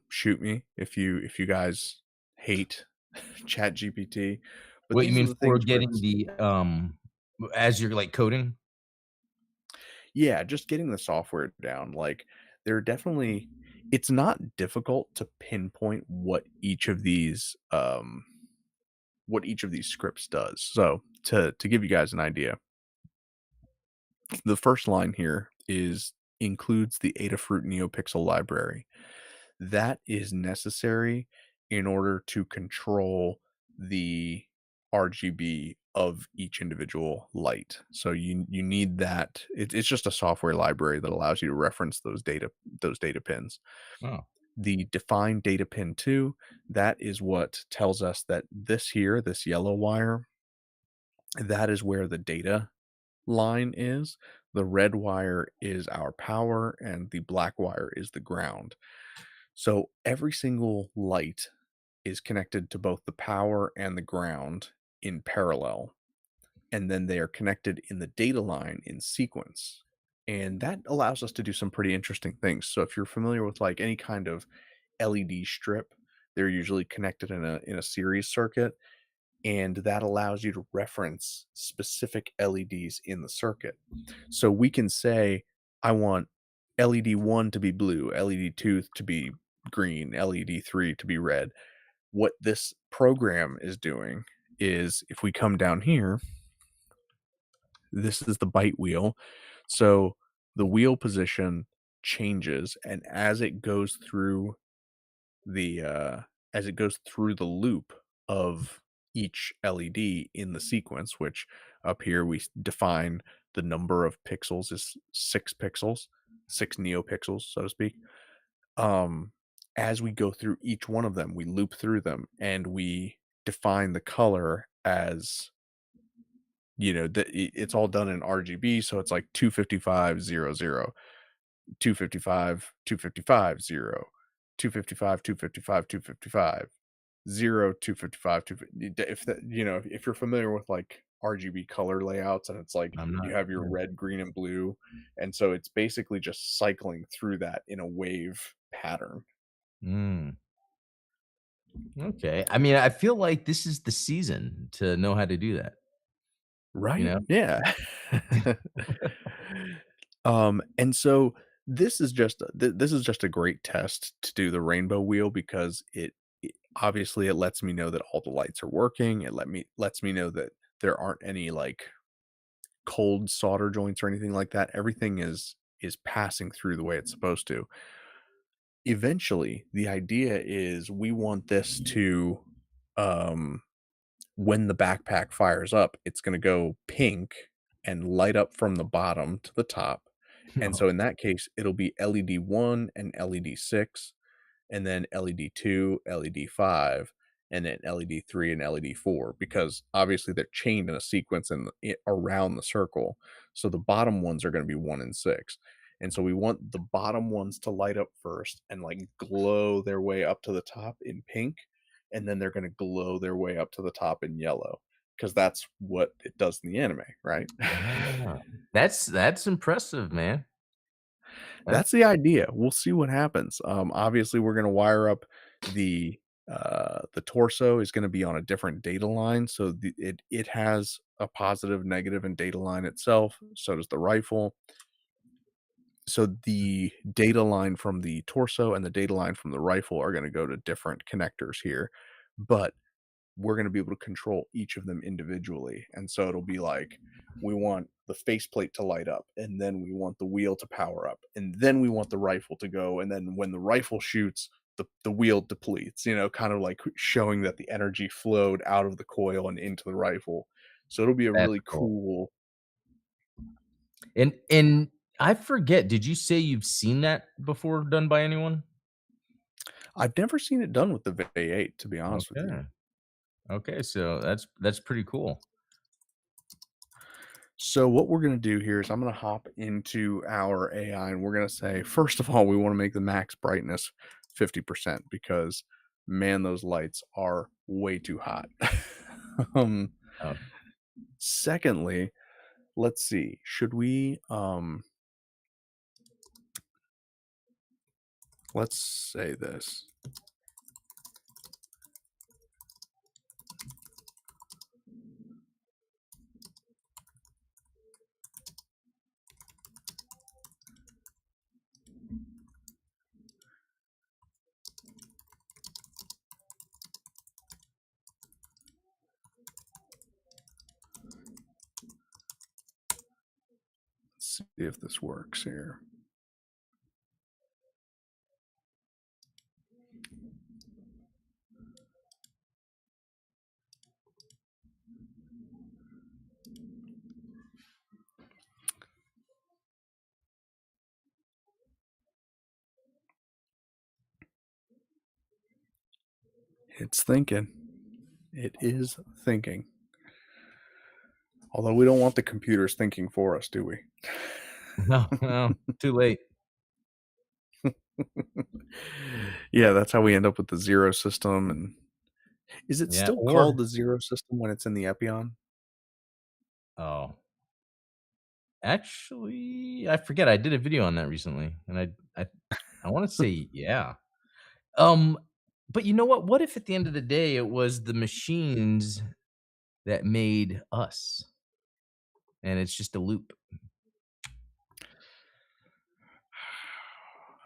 Shoot me if you guys hate ChatGPT, but What you these are mean the for things where getting it's the, as you're, like, coding? yeah, just getting the software down, like, there are definitely it's not difficult to pinpoint what each of these scripts does. So, to give you guys an idea, the first line here is includes the Adafruit Neopixel library. That is necessary in order to control the RGB of each individual light. So you need that. It's just a software library that allows you to reference those data pins. Oh, The define data pin 2, that is what tells us that this here, this yellow wire, that is where the data line is. The red wire is our power, and the black wire is the ground. So every single light is connected to both the power and the ground in parallel, and then they are connected in the data line in sequence. And that allows us to do some pretty interesting things. So if you're familiar with like any kind of LED strip, they're usually connected in a series circuit, and that allows you to reference specific LEDs in the circuit. So we can say, I want LED 1 to be blue, LED 2 to be green, LED 3 to be red. What this program is doing is if we come down here, this is the byte wheel. So the wheel position changes, and the as it goes through the loop of each LED in the sequence, which up here we define the number of pixels is 6 pixels, 6 neopixels, so to speak. Um, as we go through each one of them, we loop through them and we define the color as it's all done in RGB, so it's like 255 00, 255 255 0, 255 255 255 0, 255 250. If that, if you're familiar with like RGB color layouts, and it's like I'm you not. have your Yeah. red, green, and blue, and so it's basically just cycling through that in a wave pattern. Mm, okay. I mean, I feel like this is the season to know how to do that, you Right? know? Yeah. And so this is just a great test to do the rainbow wheel, because obviously it lets me know that all the lights are working. It lets me know that there aren't any like cold solder joints or anything like that. Everything is passing through the way it's supposed to. Eventually, the idea is we want this to um when the backpack fires up, it's going to go pink and light up from the bottom to the top. And No. so in that case, it'll be LED 1 and LED 6, and then LED 2, LED 5, and then LED 3 and LED 4, because obviously they're chained in a sequence around the circle. So the bottom ones are going to be 1 and 6. And so we want the bottom ones to light up first and like glow their way up to the top in pink, and then they're going to glow their way up to the top in yellow, because that's what it does in the anime, right? Ah, that's impressive, man. That's That's the idea. We'll see what happens. Obviously, we're gonna wire up the torso is gonna be on a different data line, so it has a positive, negative, and data line itself. So does the rifle. So the data line from the torso and the data line from the rifle are gonna go to different connectors here, but we're going to be able to control each of them individually. And so it'll be like, we want the faceplate to light up, and then we want the wheel to power up, and then we want the rifle to go. And then when the rifle shoots, the wheel depletes, kind of like showing that the energy flowed out of the coil and into the rifle. So it'll be a that's really cool. cool. And I forget, did you say you've seen that before done by anyone? I've never seen it done with the V8, to be honest with you. Okay. Okay, so that's pretty cool. So what we're going to do here is I'm going to hop into our AI, and we're going to say, first of all, we want to make the max brightness 50%, because man, those lights are way too hot. um, Oh, secondly, let's see, should we, let's say this. see if this works here. It's thinking. It is thinking. Although we don't want the computers thinking for us, do we? No, no, too late. Yeah, that's how we end up with the zero system. And is it Yeah, still called or the zero system when it's in the Epion? oh, actually, I forget. I did a video on that recently, and I want to say yeah. Um, but you know what? What if at the end of the day it was the machines that made us, and it's just a loop?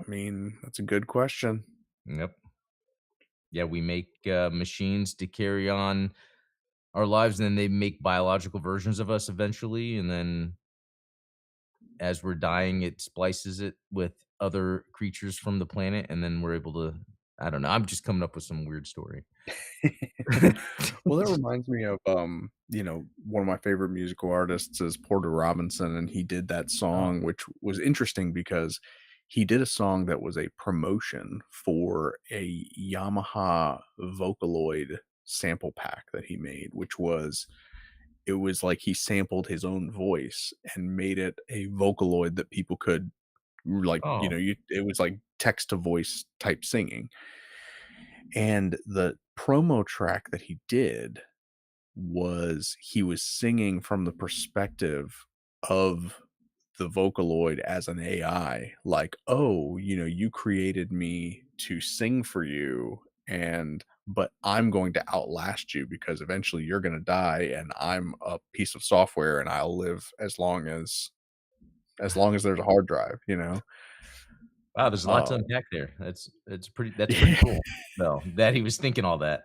I mean, that's a good question. Yep. Yeah, we make machines to carry on our lives, and then they make biological versions of us eventually, and then as we're dying, it splices it with other creatures from the planet, and then we're able to. I don't know. I'm just coming up with some weird story. Well, that reminds me of, one of my favorite musical artists is Porter Robinson, and he did that Oh, song, which was interesting because he did a song that was a promotion for a Yamaha Vocaloid sample pack that he made, which was it was like he sampled his own voice and made it a Vocaloid that people could like, oh, it was like text to voice type singing. And the promo track that he did was he was singing from the perspective of the Vocaloid as an AI, like, "Oh, you created me to sing for you, and but I'm going to outlast you because eventually you're gonna die, and I'm a piece of software, and I'll live as long as there's a hard drive," you know? wow. There's a lot to Um, unpack there. That's pretty. That's pretty yeah. cool, though. That he was thinking all that.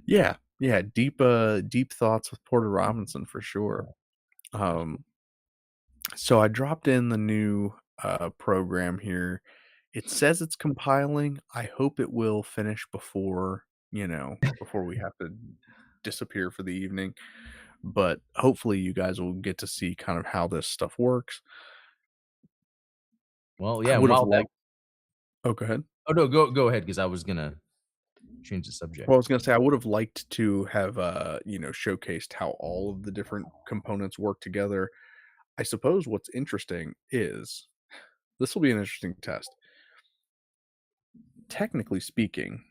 Yeah, yeah, deep thoughts with Porter Robinson for sure. Yeah, that's cool. Um So I dropped in the new program here. It says it's compiling. I hope it will finish before we have to disappear for the evening. But hopefully you guys will get to see kind of how this stuff works. Well, I yeah. And would have while that. liked Oh, go ahead. Oh no, go ahead because I was gonna change the Well, I subject. was gonna say I would have liked to have showcased how all of the different components work together. I suppose what's interesting is this will be an interesting test. Technically speaking,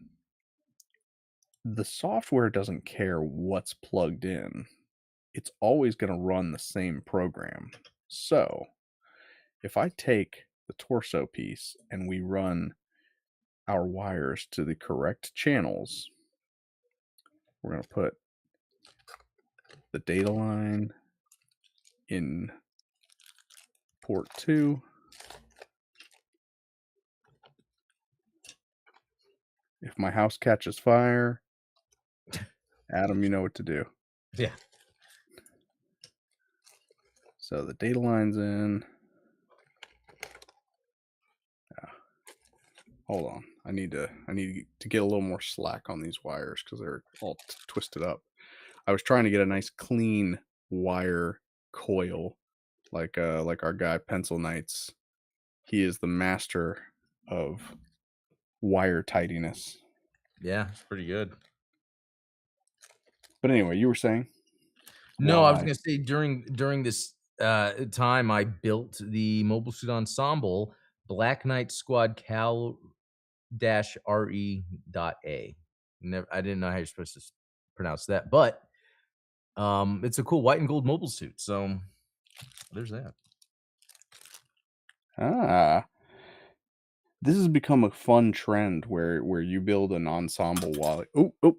the software doesn't care what's plugged in. It's always going to run the same program. So, if I take the torso piece and we run our wires to the correct channels, we're going to put the data line in port 2. If my house catches fire, Adam, you know what to do. Yeah. So the data line's in. Hold on. I need to get a little more slack on these wires because they're all twisted up. I was trying to get a nice clean wire coil like our guy Pencil Knights. He is the master of wire tidiness. Yeah, it's pretty good. But anyway, you were saying No, while I was I gonna say during this time, I built the Mobile Suit Ensemble Black Knight Squad Cal dash RE dot A. Never, I didn't know how you're supposed to pronounce that, but it's a cool white and gold mobile suit. So there's that. ah this has become a fun trend where you build an ensemble while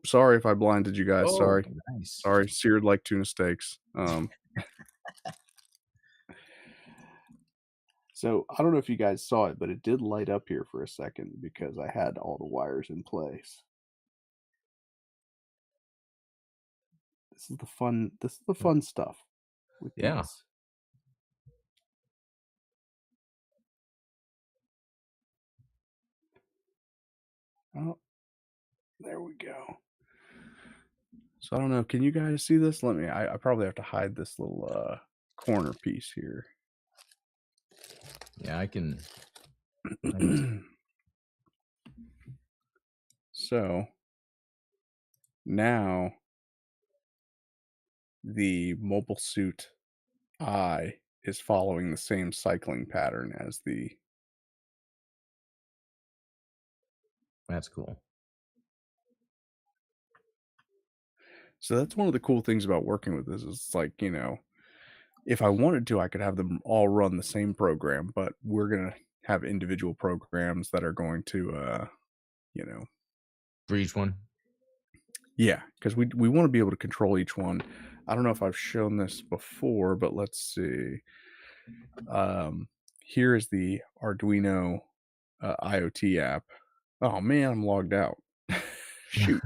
sorry if I blinded you guys. Oh, Sorry. nice. Sorry, seared like tuna steaks. So I don't know if you guys saw it, but it did light up here for a second because I had all the wires in place. This is the fun stuff with Yeah. these. Oh, there we go. So I don't know. Can you guys see this? I probably have to hide this little corner piece here. Yeah, I can So now the mobile suit eye is following the same cycling pattern as the. that's cool. So that's one of the cool things about working with this is it's like, if I wanted to, I could have them all run the same program, but we're gonna have individual programs that are going to you know, For each one? yeah, because we want to be able to control each one. I don't know if I've shown this before, but let's see. Um, Here is the Arduino IoT app. Oh man, I'm logged out. Shoot.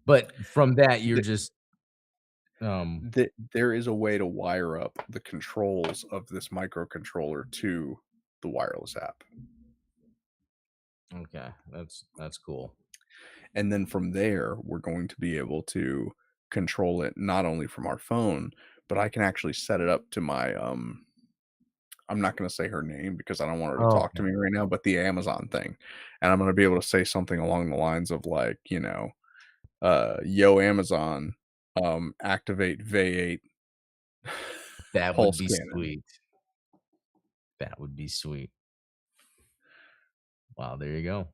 But from that, you're Th- just, um there is a way to wire up the controls of this microcontroller to the wireless app. okay, that's cool. And then from there, we're going to be able to control it not only from our phone, but I can actually set it up to my I'm not going to say her name because I don't want her to talk to Okay. me right now, but the Amazon thing. And I'm going to be able to say something along the lines of like, yo Amazon, activate Vayeate That would pulse be cannon. sweet. That would be sweet. Wow, there you go.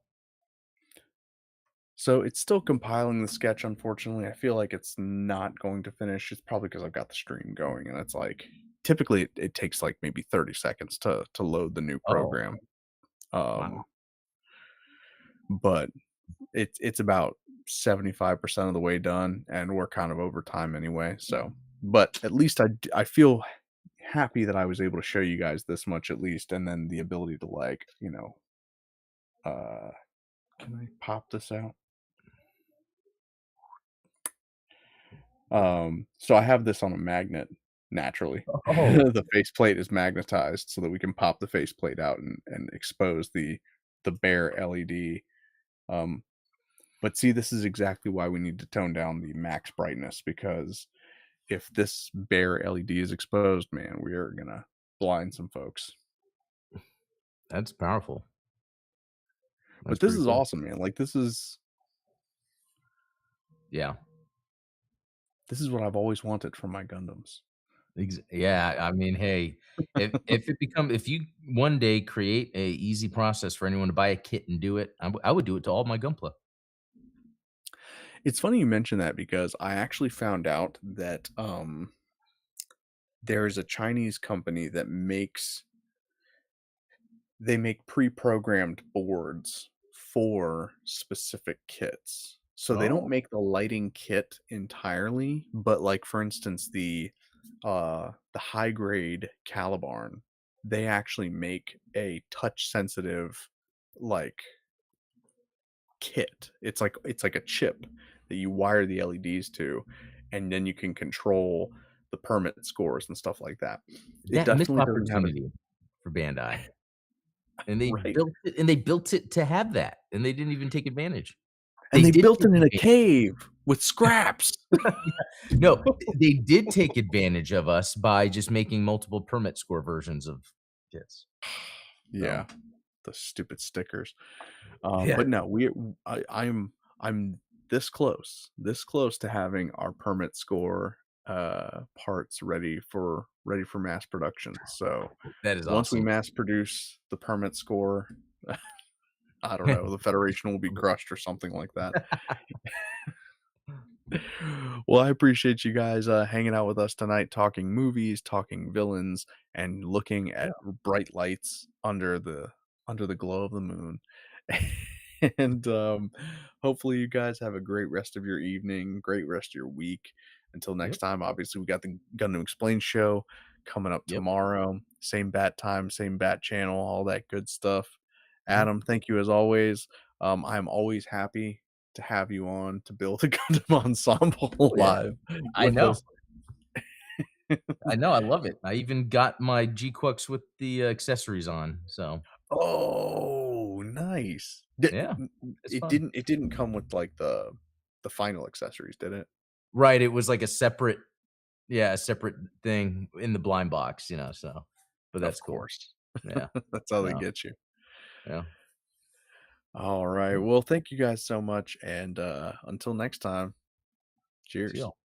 So it's still compiling the sketch, unfortunately. I feel like it's not going to finish. It's probably because I've got the stream going, and it's like typically it takes like maybe 30 seconds to load the new Oh, program. wow. Um, but it's about 75% of the way done, and we're kind of over time anyway. So, but at least I feel happy that I was able to show you guys this much at least, and then the ability to like uh, can I pop this out? So I have this on a magnet naturally. Oh, The faceplate is magnetized so that we can pop the faceplate out and expose the bare LED. Um, but see, this is exactly why we need to tone down the max brightness because if this bare LED is exposed, man, we are gonna blind some folks. that's powerful. But That's this pretty is cool. awesome, man. Like Yeah. this is what I've always wanted from my Gundams. Yeah, I mean, hey, if you one day create a easy process for anyone to buy a kit and do it, I would do it to all my Gunpla. It's funny you mention that because I actually found out that there's a Chinese company that they make pre-programmed boards for specific kits. So they don't Oh, make the lighting kit entirely, but like for instance the high grade Calibarn, they actually make a touch sensitive like kit. It's like a chip that you wire the LEDs to and then you can control the permit scores and stuff like that. It that missed definitely doesn't have a opportunity for Bandai, and right. they built it to have that, and they didn't even take advantage. And They they did built take it in a advantage. cave with scraps. No, they did take advantage of us by just making multiple permit score versions of kits. Yeah, So, the stupid stickers. yeah. But no, I'm this close to having our permit score parts ready for mass production. So That is once we awesome. mass produce the permit score, I don't know, the Federation will be crushed or something like that. Well, I appreciate you guys hanging out with us tonight, talking movies, talking villains, and looking Yeah. at bright lights under the glow of the moon. And hopefully, you guys have a great rest of your evening, great rest of your week. Until next Yep. time, obviously, we got the Gundam Explain show coming up Yep. tomorrow. Same bat time, same bat channel, all that good stuff. Mhm. Adam, thank you as always. I'm always happy to have you on to build a Gundam ensemble Oh, yeah. live I with know. us. I know, I love it. I even got my G-Quux with the accessories on, so Oh, nice. Yeah, it's fun. It didn't come with, like, the final accessories, did it? Right, it was like a separate yeah, a separate thing in the blind box, so but Of that's cool. course. Yeah. That's how they No, get you. yeah. Alright, Cool. well, thank you guys so much, and, until next time, See cheers. y'all.